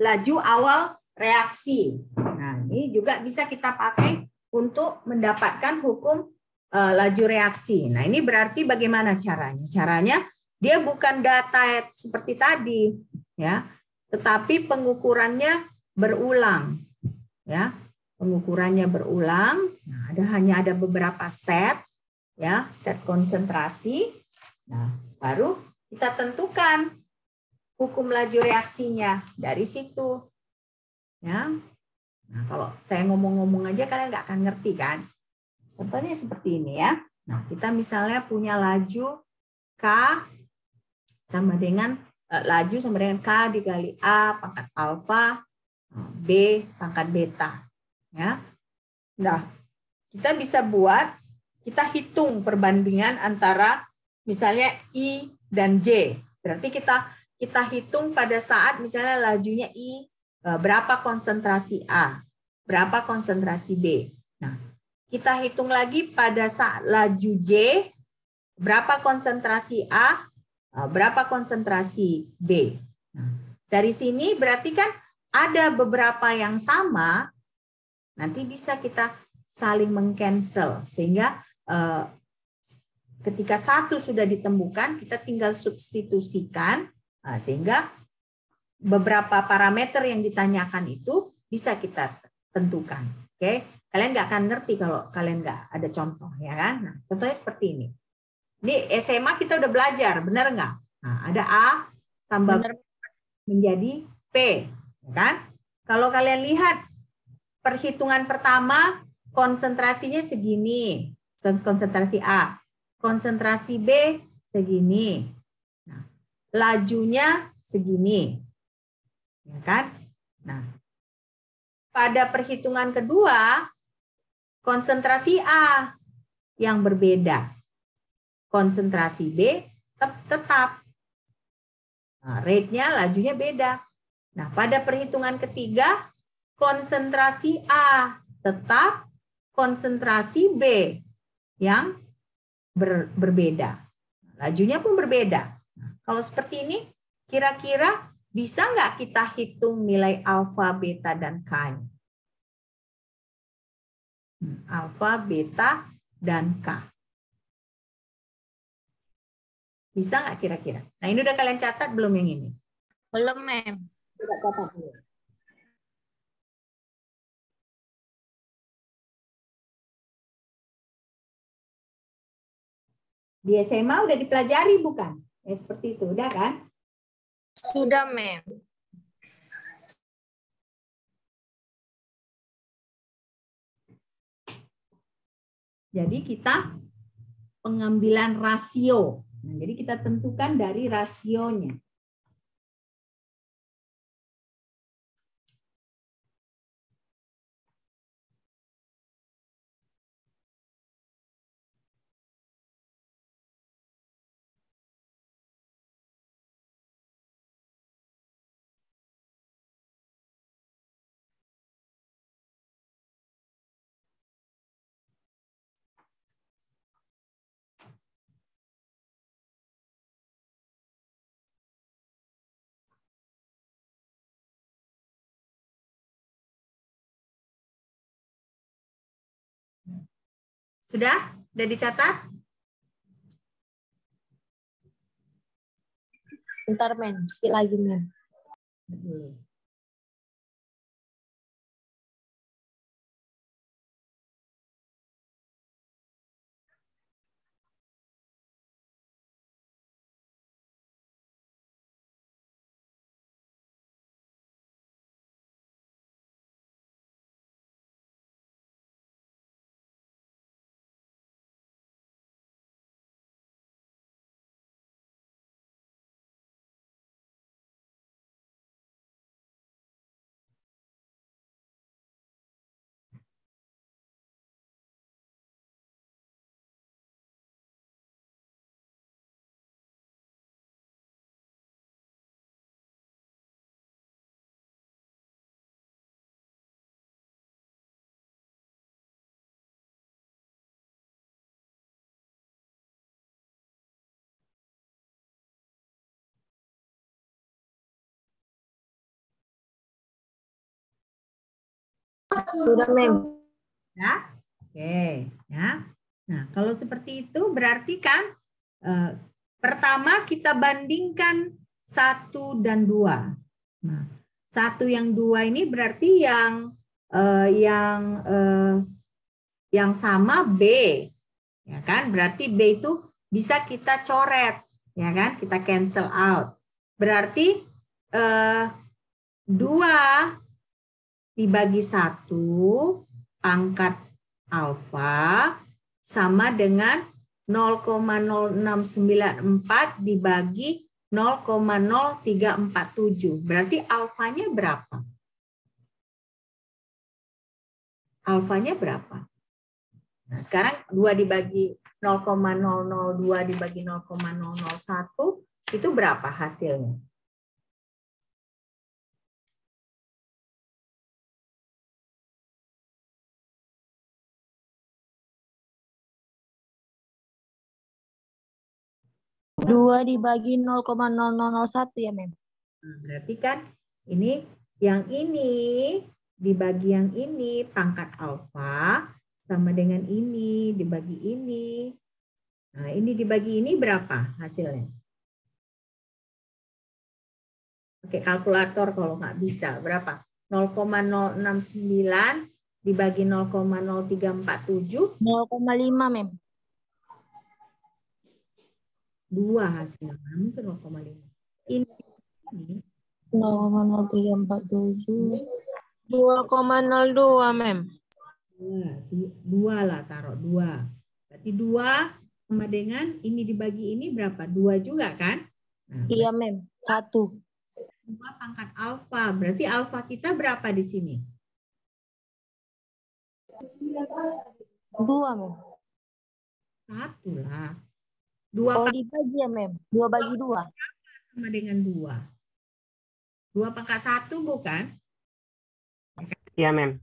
laju awal reaksi. Nah, ini juga bisa kita pakai untuk mendapatkan hukum laju reaksi. Nah, ini berarti bagaimana caranya? Caranya dia bukan data seperti tadi, ya, tetapi pengukurannya berulang, ya. Pengukurannya berulang. Nah, hanya ada beberapa set, ya, set konsentrasi. Nah, baru kita tentukan hukum laju reaksinya dari situ, ya. Nah, kalau saya ngomong-ngomong aja kalian nggak akan ngerti kan? Contohnya seperti ini ya. Nah, kita misalnya punya laju K sama dengan K dikali A pangkat alfa B pangkat beta. Ya. Nah, kita hitung perbandingan antara misalnya I dan J. Berarti kita kita hitung pada saat misalnya lajunya I, berapa konsentrasi A, berapa konsentrasi B. Nah, kita hitung lagi pada saat laju J, berapa konsentrasi A, berapa konsentrasi B. Nah, dari sini berarti kan ada beberapa yang sama, nanti bisa kita saling meng-cancel. Sehingga ketika satu sudah ditemukan, kita tinggal substitusikan, sehingga beberapa parameter yang ditanyakan itu bisa kita tentukan. Oke, kalian nggak akan ngerti kalau kalian nggak ada contoh, ya kan? Nah, contohnya seperti ini. Ini SMA kita udah belajar, benar nggak? Nah, ada A tambah Benar. menjadi P, ya kan? Kalau kalian lihat perhitungan pertama, konsentrasinya segini, konsentrasi A, konsentrasi B segini, nah, lajunya segini, ya kan? Nah, pada perhitungan kedua, konsentrasi A yang berbeda, konsentrasi B tetap. Nah, rate-nya, lajunya beda. Nah, pada perhitungan ketiga, konsentrasi A tetap, konsentrasi B yang berbeda. Lajunya pun berbeda. Nah, kalau seperti ini, kira-kira bisa nggak kita hitung nilai alfa, beta, dan K? Alfa, beta, dan K. Bisa nggak kira-kira? Nah, ini udah kalian catat belum yang ini? Belum, Mem. Coba catat dulu. Di SMA udah dipelajari bukan? Ya, seperti itu, udah kan? Sudah, Mem. Jadi kita pengambilan rasio. Nah, jadi kita tentukan dari rasionya. Sudah? Sudah dicatat? Bentar, Mem. Sedikit lagi, Mem. Sudah, Mem. Ya? Oke, ya. Nah, kalau seperti itu berarti kan pertama kita bandingkan 1 dan 2. Nah, 1 yang 2 ini berarti yang sama B. Ya kan? Berarti B itu bisa kita coret, ya kan? Kita cancel out. Berarti 2 dibagi 1 pangkat alfa sama dengan 0,0694 dibagi 0,0347. Berarti alfanya berapa? Alfanya berapa? Nah, sekarang 2 dibagi 0,002 dibagi 0,001 itu berapa hasilnya? 2 dibagi 0,0001 ya, Mem. Nah, berarti kan ini yang ini dibagi yang ini pangkat alfa sama dengan ini dibagi ini. Nah, ini dibagi ini berapa hasilnya? Pakai kalkulator kalau nggak bisa. Berapa? 0,069 dibagi 0,0347. 0,5, Mem. 2 hasilnya. Mungkin 0,5. Ini 0,0347. 2,02, Mem. 2 lah, taruh 2. Berarti 2 sama dengan ini dibagi ini berapa? 2 juga kan? Nah, Iya, Mem. 1. 2 pangkat alfa. Berarti alfa kita berapa di sini? 2, Mem. 1 lah. 2 Oh, dibagi ya, Mem. 2 bagi 2. sama dengan 2. 2 pangkat 1 bukan? Iya, Mem.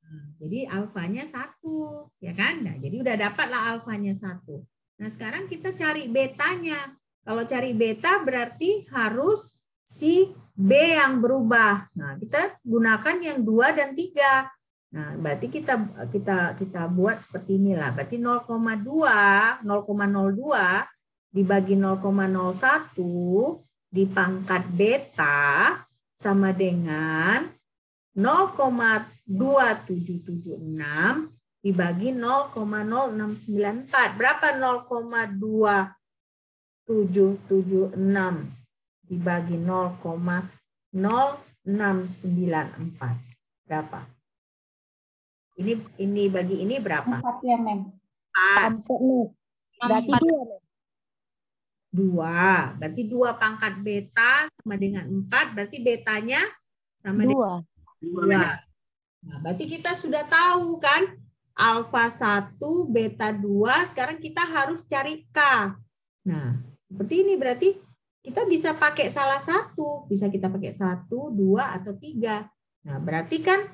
Nah, jadi alfanya 1, ya kan? Nah, jadi udah dapatlah alfanya 1. Nah, sekarang kita cari betanya. Kalau cari beta berarti harus si B yang berubah. Nah, kita gunakan yang 2 dan 3. Nah, berarti kita buat seperti inilah. Berarti 0,02 dibagi 0,01 di pangkat beta sama dengan 0,2776 dibagi 0,0694. Berapa 0,2776 dibagi 0,0694? Berapa? Ini bagi ini berapa? 4 ya, Mem. 4. Berarti 2, Mem. 2. Berarti 2 pangkat beta sama dengan 4. Berarti betanya sama dengan 2. Nah, berarti kita sudah tahu kan alfa 1, beta 2. Sekarang kita harus cari K. Nah, seperti ini berarti kita bisa pakai salah satu. Bisa kita pakai 1, 2, atau 3. Nah, berarti kan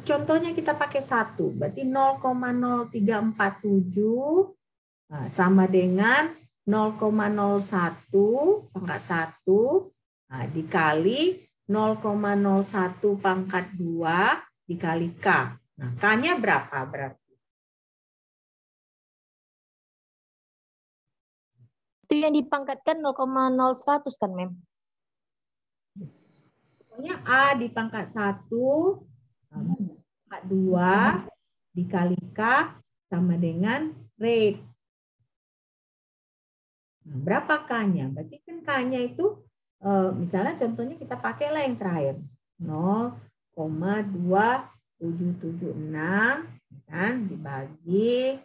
contohnya kita pakai 1. Berarti 0,0347 sama dengan 0,01 pangkat 1 dikali 0,01 pangkat 2 dikali K. Nah, K-nya berapa berarti? Itu yang dipangkatkan 0,01 kan, Mem? Pokoknya A di pangkat 1, pangkat 2 dikali K sama dengan rate. Nah, berapa K-nya? Berarti kan K-nya itu misalnya contohnya kita pakailah yang terakhir 0,2776 kan dibagi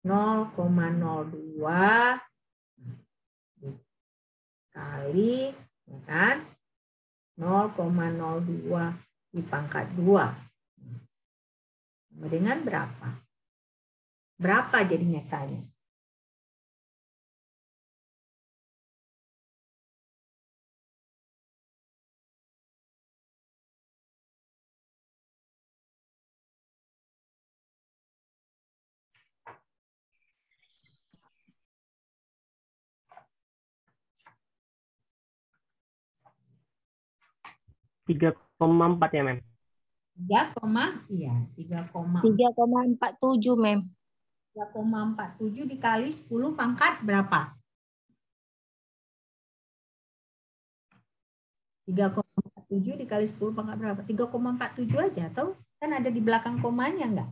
0,02 kali ya kan 0,02 di pangkat 2 sama dengan berapa? Berapa jadinya K-nya? Tiga 3,4 ya, Mem. 3,47, Mem. 3,47 dikali 10 pangkat berapa? 3,47 dikali 10 pangkat berapa? 3,47 aja atau kan ada di belakang komanya enggak?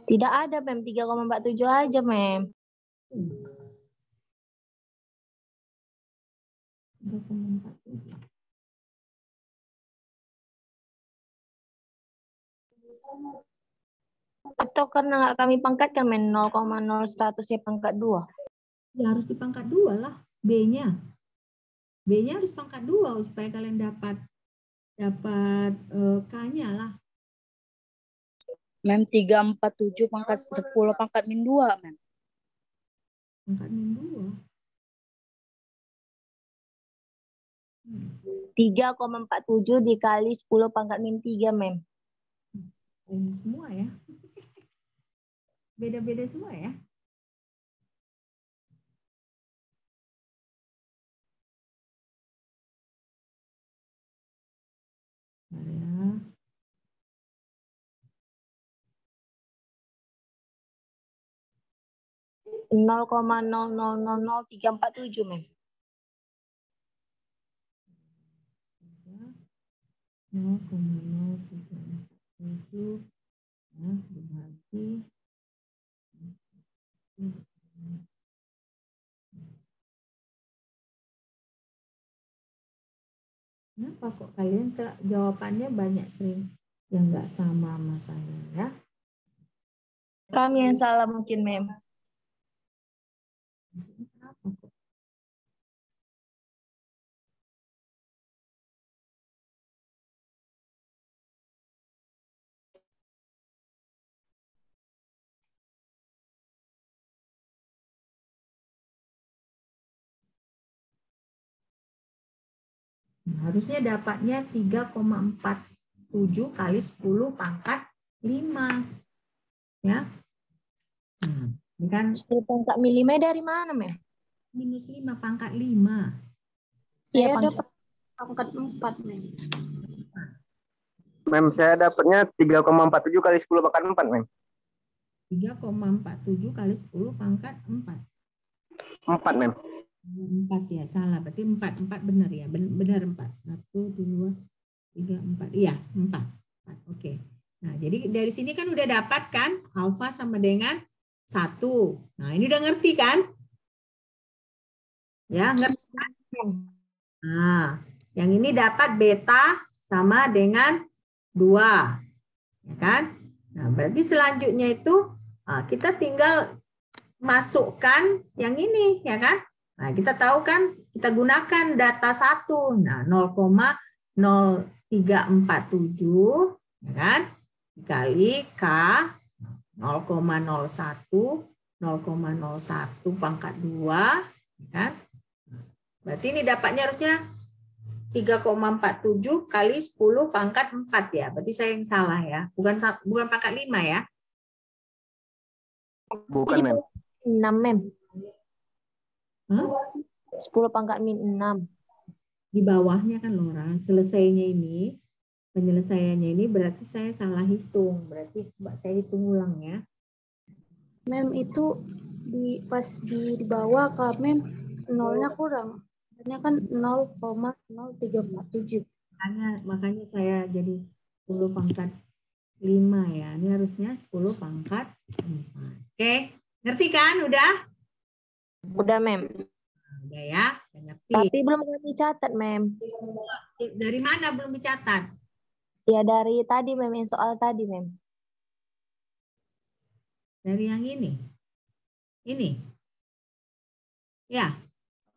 Tidak ada, Mem. 3,47 aja, Mem. 3,47. Atau karena nggak kami pangkatkan, Mem, 0,01 ya pangkat 2. Ya harus di pangkat 2 lah B-nya. B-nya harus pangkat 2 supaya kalian dapat K-nya lah. Mem 347 pangkat 10 pangkat min 2, Mem. Pangkat min 2. 3,47 dikali 10 pangkat min 3, Mem. Ini semua ya. Beda-beda semua ya. Ya. Nol koma 0,000347, Mem. 0,037 ya, dibagi. Kenapa kok kalian jawabannya banyak sering yang nggak sama sama saya ya? Kami yang salah mungkin, Mem. Kenapa kok? Nah, harusnya dapatnya 3,47 kali 10 pangkat 5. Ya. Ini kan 10 pangkat milimeter dari mana, Mem? minus 5 pangkat 5. Iya, Saya pangkat. dapat pangkat 4, Mem. Mem, saya dapatnya 3,47 kali 10 pangkat 4, Mem. 3,47 kali 10 pangkat 4. 4, Mem. 4 ya, salah. Berarti 4 benar ya. Benar 4. 1, 2, 3, 4. Iya, 4. Oke. Nah, jadi dari sini kan udah dapat kan alfa sama dengan 1. Nah, ini udah ngerti kan? Ya, ngerti kan? Nah, yang ini dapat beta sama dengan 2. Ya kan? Nah, berarti selanjutnya itu kita tinggal masukkan yang ini, ya kan? Nah, kita tahu kan, kita gunakan data 1. Nah, 0,0347, ya kan? Dikali K 0,01, 0,01 pangkat 2, ya kan? Berarti ini dapatnya harusnya 3,47 kali 10 pangkat 4 ya. Berarti saya yang salah ya. Bukan pangkat 5 ya. Bukan, Mem. 6, Mem. Hah? 10 pangkat min 6. Di bawahnya kan Laura, selesainya ini, penyelesaiannya ini berarti saya salah hitung. Berarti coba saya hitung ulang ya. Mem, itu pas di bawah Kak, Mem, nolnya kurang. Sebenarnya kan 0,0347. Makanya saya jadi 10 pangkat 5 ya. Ini harusnya 10 pangkat 4. Oke, ngerti kan? Udah? Udah, Mem. Udah ya, udah ngerti. Tapi belum kami catat, Mem. Dari mana belum dicatat? Ya dari tadi, Mem. Yang soal tadi, Mem. Dari yang ini. Ini. Ya.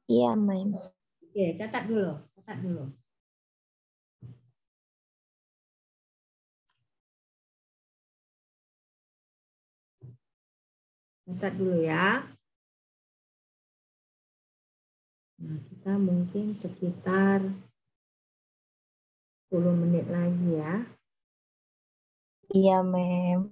Iya, Mem. Oke, catat dulu. Catat dulu. Catat dulu ya. Nah, kita mungkin sekitar 10 menit lagi ya. Iya, Mem.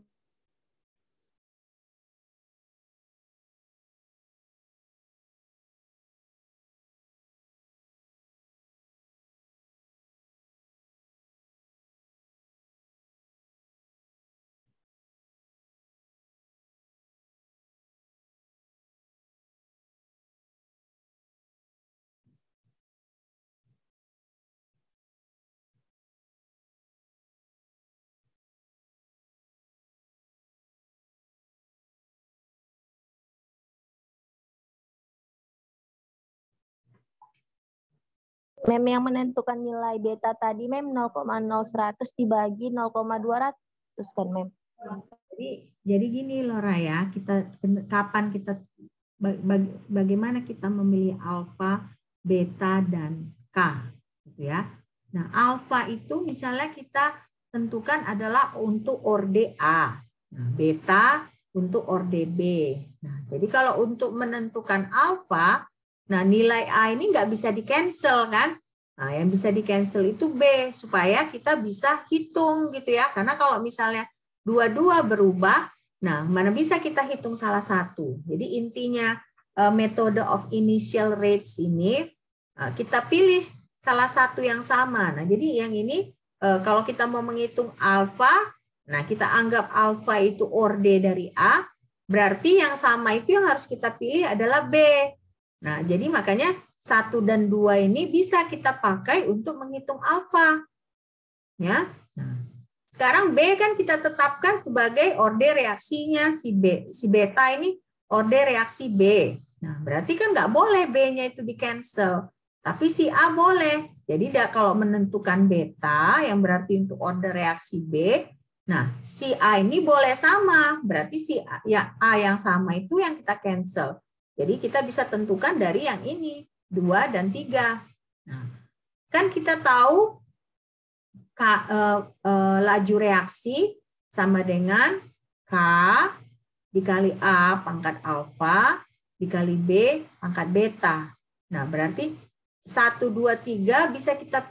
Mem yang menentukan nilai beta tadi, Mem, 0,0100 dibagi 0,200 kan, Mem. Jadi gini Laura ya, kapan kita bagaimana kita memilih alfa, beta dan K gitu ya. Nah, alfa itu misalnya kita tentukan adalah untuk orde A. Nah, beta untuk orde B. Nah, jadi kalau untuk menentukan alfa, nah nilai A ini nggak bisa di-cancel kan? Nah, yang bisa di-cancel itu B supaya kita bisa hitung gitu ya. Karena kalau misalnya dua-dua berubah, nah mana bisa kita hitung salah satu. Jadi intinya metode of initial rates ini kita pilih salah satu yang sama. Nah, jadi yang ini kalau kita mau menghitung alfa, nah kita anggap alfa itu orde dari A, berarti yang sama itu yang harus kita pilih adalah B. Nah, jadi makanya 1 dan 2 ini bisa kita pakai untuk menghitung alfa. Ya. Nah, sekarang B kan kita tetapkan sebagai orde reaksinya si beta ini orde reaksi B. Nah, berarti kan nggak boleh B-nya itu di-cancel. Tapi si A boleh. Jadi kalau menentukan beta yang berarti untuk orde reaksi B, nah, si A ini boleh sama, berarti si A yang sama itu yang kita cancel. Jadi kita bisa tentukan dari yang ini, 2 dan 3. Nah, kan kita tahu laju reaksi sama dengan K dikali A pangkat alfa dikali B pangkat beta. Nah, berarti 1, 2, 3 bisa kita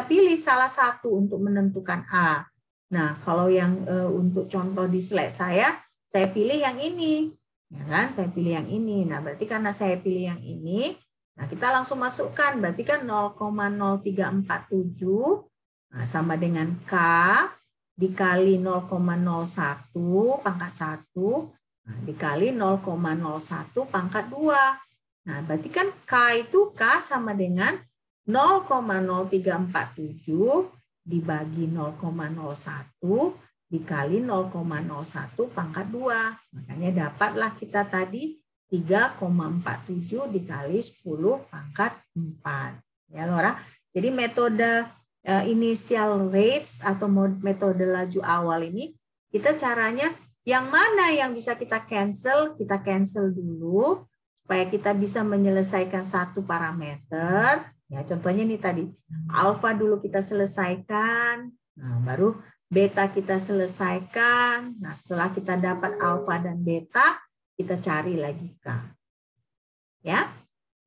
pilih salah satu untuk menentukan A. Nah, kalau yang untuk contoh di slide saya pilih yang ini, ya kan? Saya pilih yang ini. Nah, berarti karena saya pilih yang ini, nah kita langsung masukkan. Berarti kan 0,0347 sama dengan K dikali 0,01 pangkat 1 dikali 0,01 pangkat 2. Nah, berarti kan K itu K sama dengan 0,0347 dibagi 0,01 dikali 0,01 pangkat 2. Makanya dapatlah kita tadi 3,47 dikali 10 pangkat 4. Ya, Laura. Jadi metode initial rates atau metode laju awal ini, kita caranya yang mana yang bisa kita cancel dulu supaya kita bisa menyelesaikan satu parameter. Ya, contohnya ini tadi, alfa dulu kita selesaikan, nah, baru beta kita selesaikan. Nah, setelah kita dapat alfa dan beta, kita cari lagi K. Ya,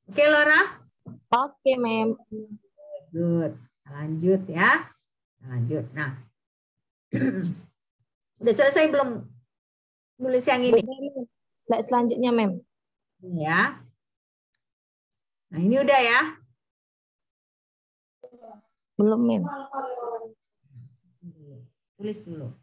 oke Laura? Oke, Mem. Good. Lanjut ya. Lanjut. Nah, udah selesai belum nulis yang ini? Slide selanjutnya, Mem. Ya. Nah, ini udah ya. Belum, Mem. Tulis dulu.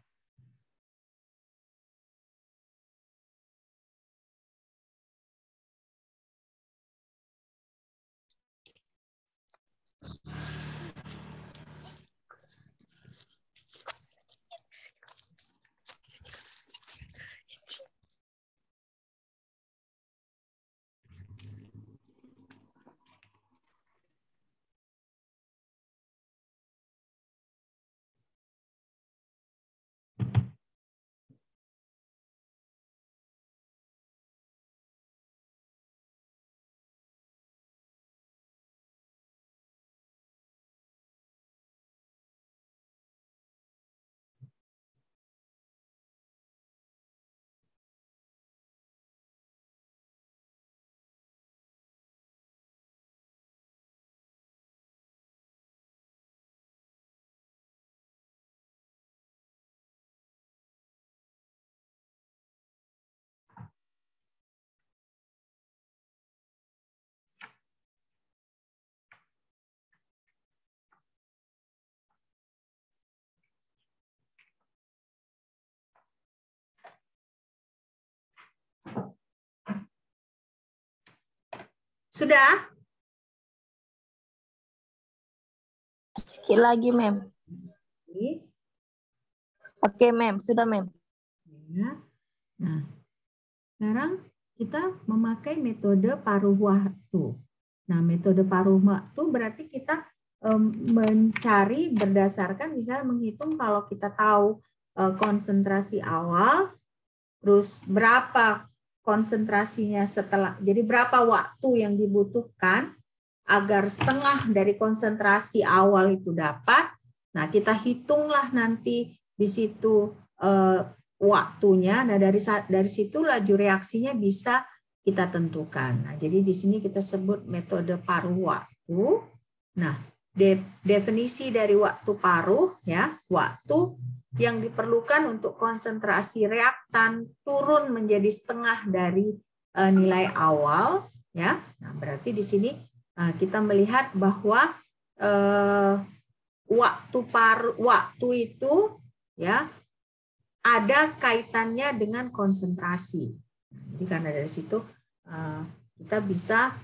Sudah? Sedikit lagi, Mem. Oke, Mem. Sudah, Mem. Ya. Nah, sekarang kita memakai metode paruh waktu. Nah, metode paruh waktu berarti kita mencari berdasarkan misalnya menghitung kalau kita tahu konsentrasi awal, terus berapa konsentrasinya setelah, jadi berapa waktu yang dibutuhkan agar setengah dari konsentrasi awal itu dapat. Nah, kita hitunglah nanti di situ waktunya. Nah, dari situ laju reaksinya bisa kita tentukan. Nah, jadi di sini kita sebut metode paruh waktu. Nah, definisi dari waktu paruh, ya, waktu yang diperlukan untuk konsentrasi reaktan turun menjadi setengah dari nilai awal, ya. Nah, berarti di sini kita melihat bahwa waktu itu ya ada kaitannya dengan konsentrasi. Jadi karena dari situ kita bisa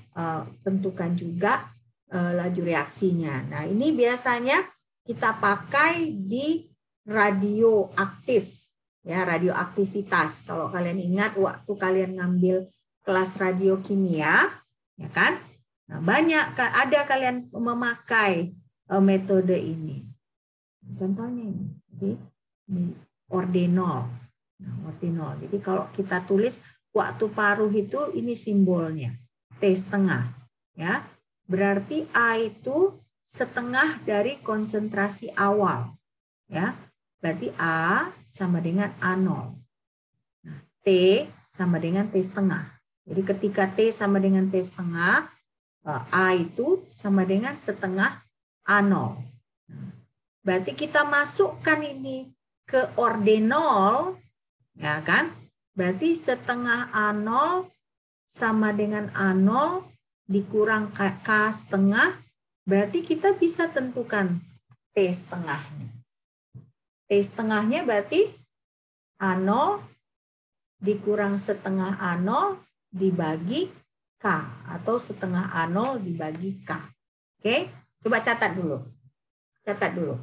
tentukan juga laju reaksinya. Nah, ini biasanya kita pakai di radioaktif, ya, radioaktivitas. Kalau kalian ingat waktu kalian ngambil kelas radiokimia, ya kan? Nah, ada kalian memakai metode ini. Contohnya ini, jadi ini ordenol. Nah, ordenol. Jadi kalau kita tulis waktu paruh itu ini simbolnya T,, ya. Berarti A itu setengah dari konsentrasi awal, ya. Berarti A sama dengan A0. Nah, T sama dengan T,. Jadi ketika T sama dengan T,, A itu sama dengan setengah A0. Berarti kita masukkan ini ke ordenol, ya kan? Berarti setengah A0 sama dengan A0 dikurang K setengah, berarti kita bisa tentukan T setengahnya. T setengahnya berarti A0 dikurang setengah A0 dibagi K, atau setengah A0 dibagi K. Oke, coba catat dulu. Catat dulu.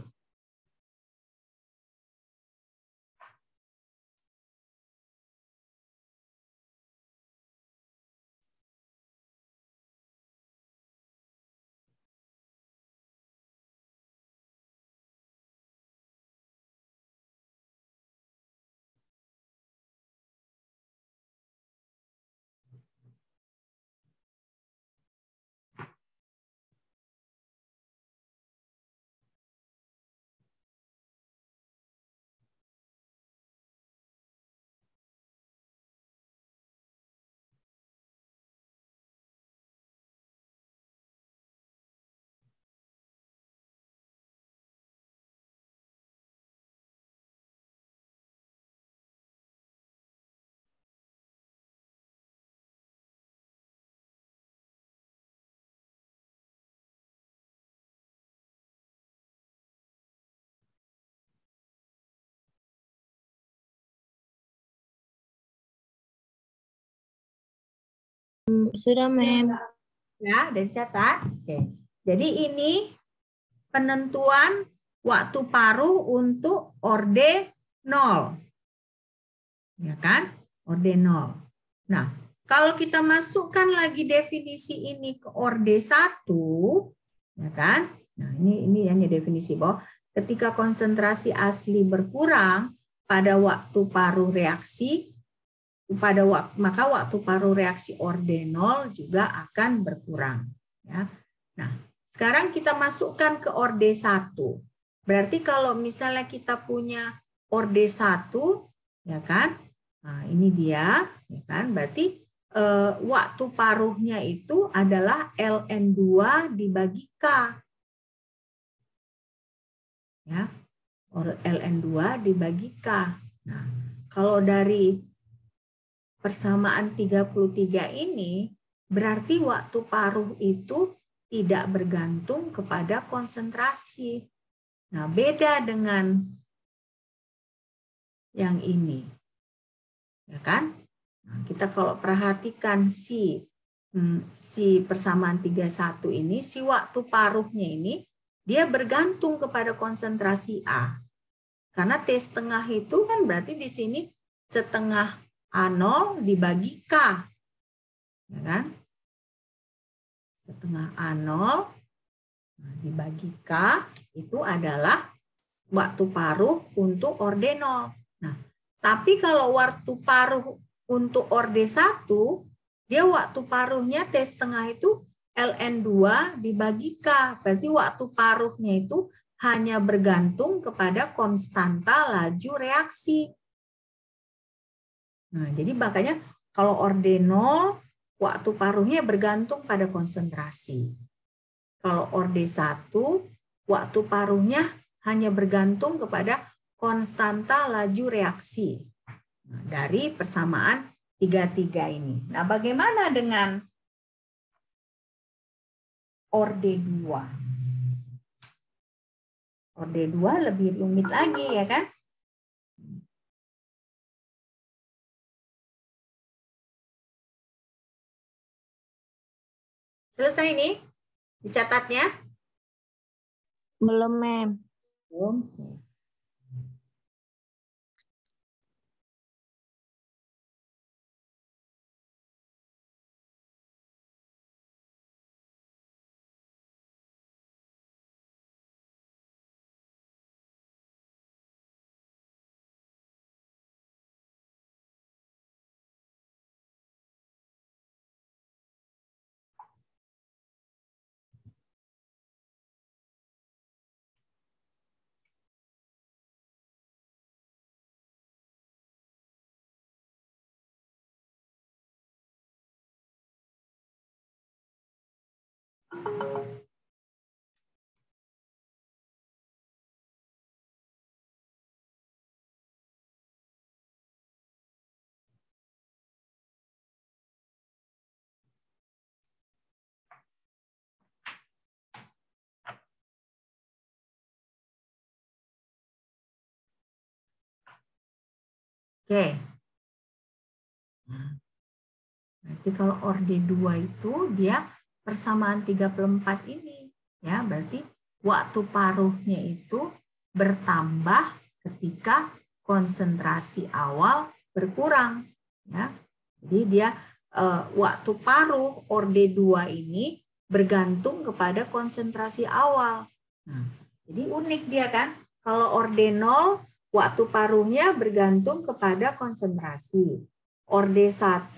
Sudah, Mem. Ya, dan catat. Oke. Jadi ini penentuan waktu paruh untuk orde 0. Ya kan? Orde 0. Nah, kalau kita masukkan lagi definisi ini ke orde 1, ya kan? Nah, ini hanya definisi bahwa ketika konsentrasi asli berkurang pada waktu paruh reaksi, maka waktu paruh reaksi orde 0 juga akan berkurang. Ya. Nah, sekarang kita masukkan ke orde 1. Berarti kalau misalnya kita punya orde 1, ya kan? Nah, ini dia, ya kan? Berarti waktu paruhnya itu adalah ln2 dibagi K. Ya. ln2 dibagi K. Nah, kalau dari persamaan 33 ini berarti waktu paruh itu tidak bergantung kepada konsentrasi. Nah, beda dengan yang ini. Ya kan? Nah, kita kalau perhatikan si persamaan 31 ini, si waktu paruhnya ini dia bergantung kepada konsentrasi A. Karena T setengah itu kan berarti di sini setengah A0 dibagi K, ya kan? Setengah A0 dibagi K itu adalah waktu paruh untuk orde 0. Nah, tapi kalau waktu paruh untuk orde 1, dia waktu paruhnya T setengah itu ln2 dibagi K. Berarti waktu paruhnya itu hanya bergantung kepada konstanta laju reaksi. Nah, jadi makanya kalau orde 0, waktu paruhnya bergantung pada konsentrasi. Kalau orde 1, waktu paruhnya hanya bergantung kepada konstanta laju reaksi. Nah, dari persamaan 33 ini. Nah, bagaimana dengan orde 2? Orde 2 lebih rumit lagi ya kan? Selesai nih dicatatnya? Belum, Mem. Belum. Oke. Berarti kalau orde 2 itu dia persamaan 34 ini. Ya, berarti waktu paruhnya itu bertambah ketika konsentrasi awal berkurang. Ya. Jadi dia waktu paruh orde 2 ini bergantung kepada konsentrasi awal. Nah, jadi unik dia kan. Kalau orde 0 waktu paruhnya bergantung kepada konsentrasi. Orde 1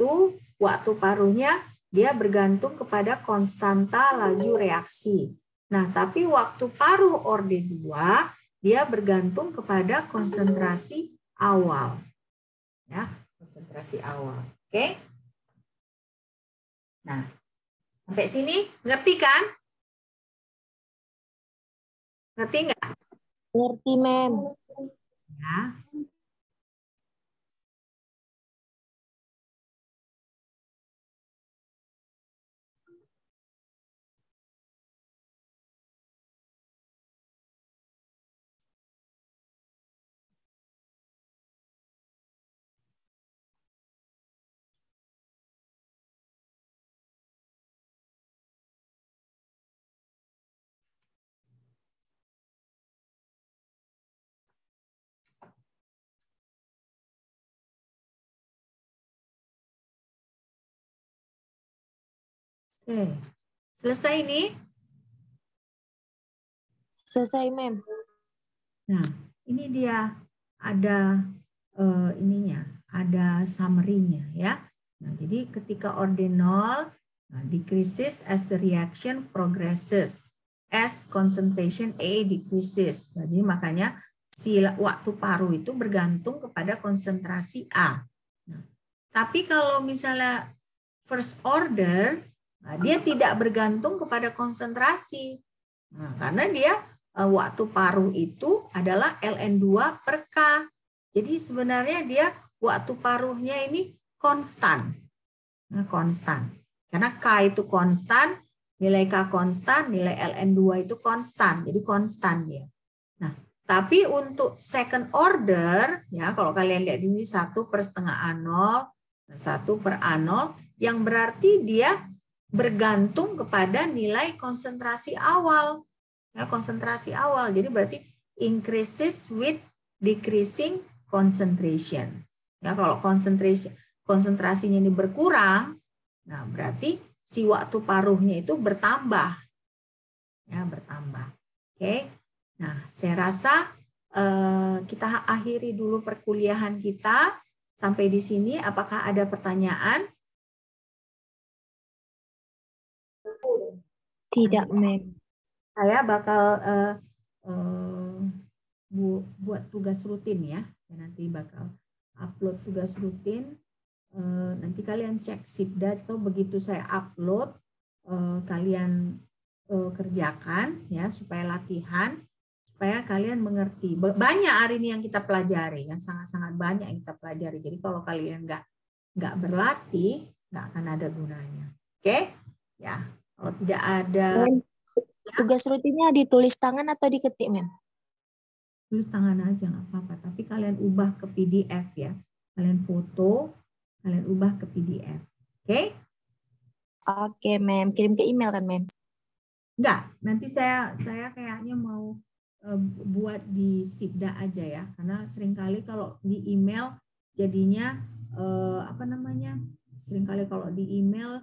waktu paruhnya dia bergantung kepada konstanta laju reaksi. Nah, tapi waktu paruh orde 2 dia bergantung kepada konsentrasi awal. Ya, konsentrasi awal. Oke? Nah, sampai sini ngerti kan? Ngerti nggak? Ngerti, Mem. Ya. Oke. Selesai ini? Selesai, Mem. Nah, ini dia ada ininya, ada summary-nya ya. Nah, jadi ketika orde 0 decreases as the reaction progresses, as concentration A decreases. Jadi makanya si waktu paruh itu bergantung kepada konsentrasi A. Nah, tapi kalau misalnya first order, dia tidak bergantung kepada konsentrasi. Nah, karena dia waktu paruh itu adalah ln2 per K. Jadi sebenarnya dia waktu paruhnya ini konstan. Nah, konstan. Karena K itu konstan, nilai K konstan, nilai ln2 itu konstan. Jadi konstan dia. Nah, tapi untuk second order, ya kalau kalian lihat di sini 1/setengah A0, 1/A0, yang berarti dia bergantung kepada nilai konsentrasi awal. Ya, konsentrasi awal. Jadi berarti increases with decreasing concentration. Ya, kalau konsentrasinya ini berkurang, nah berarti si waktu paruhnya itu bertambah. Ya, bertambah. Oke. Nah, saya rasa kita akhiri dulu perkuliahan kita sampai di sini. Apakah ada pertanyaan? Tidak, Mem. Saya bakal buat tugas rutin ya. Saya nanti bakal upload tugas rutin. Nanti kalian cek Sipda atau begitu saya upload, kalian kerjakan ya supaya latihan, supaya kalian mengerti. Banyak hari ini yang kita pelajari, yang sangat-sangat banyak yang kita pelajari. Jadi kalau kalian nggak berlatih, nggak akan ada gunanya. Oke? Ya. Kalau tidak ada. Tugas rutinnya ditulis tangan atau diketik, Mem? tulis tangan aja nggak apa-apa. Tapi kalian ubah ke PDF ya. Kalian foto, kalian ubah ke PDF. Oke? Oke, Mem. Kirim ke email kan, Mem? Enggak, nanti saya kayaknya mau buat di Sibda aja ya. Karena seringkali kalau di email jadinya seringkali kalau di email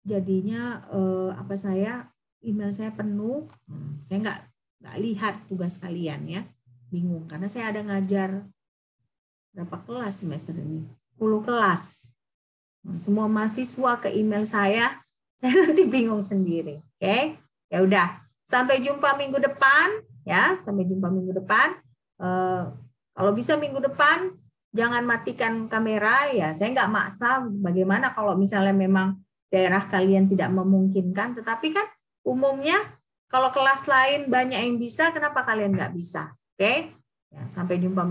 jadinya email saya penuh. Saya nggak lihat tugas kalian ya. Bingung karena saya ada ngajar berapa kelas semester ini? 10 kelas. Semua mahasiswa ke email saya nanti bingung sendiri. Oke? Ya udah. Sampai jumpa minggu depan ya. Sampai jumpa minggu depan. Kalau bisa minggu depan jangan matikan kamera ya. Saya nggak maksa. Bagaimana kalau misalnya memang daerah kalian tidak memungkinkan. Tetapi kan umumnya kalau kelas lain banyak yang bisa, kenapa kalian nggak bisa? Oke? Ya, sampai jumpa.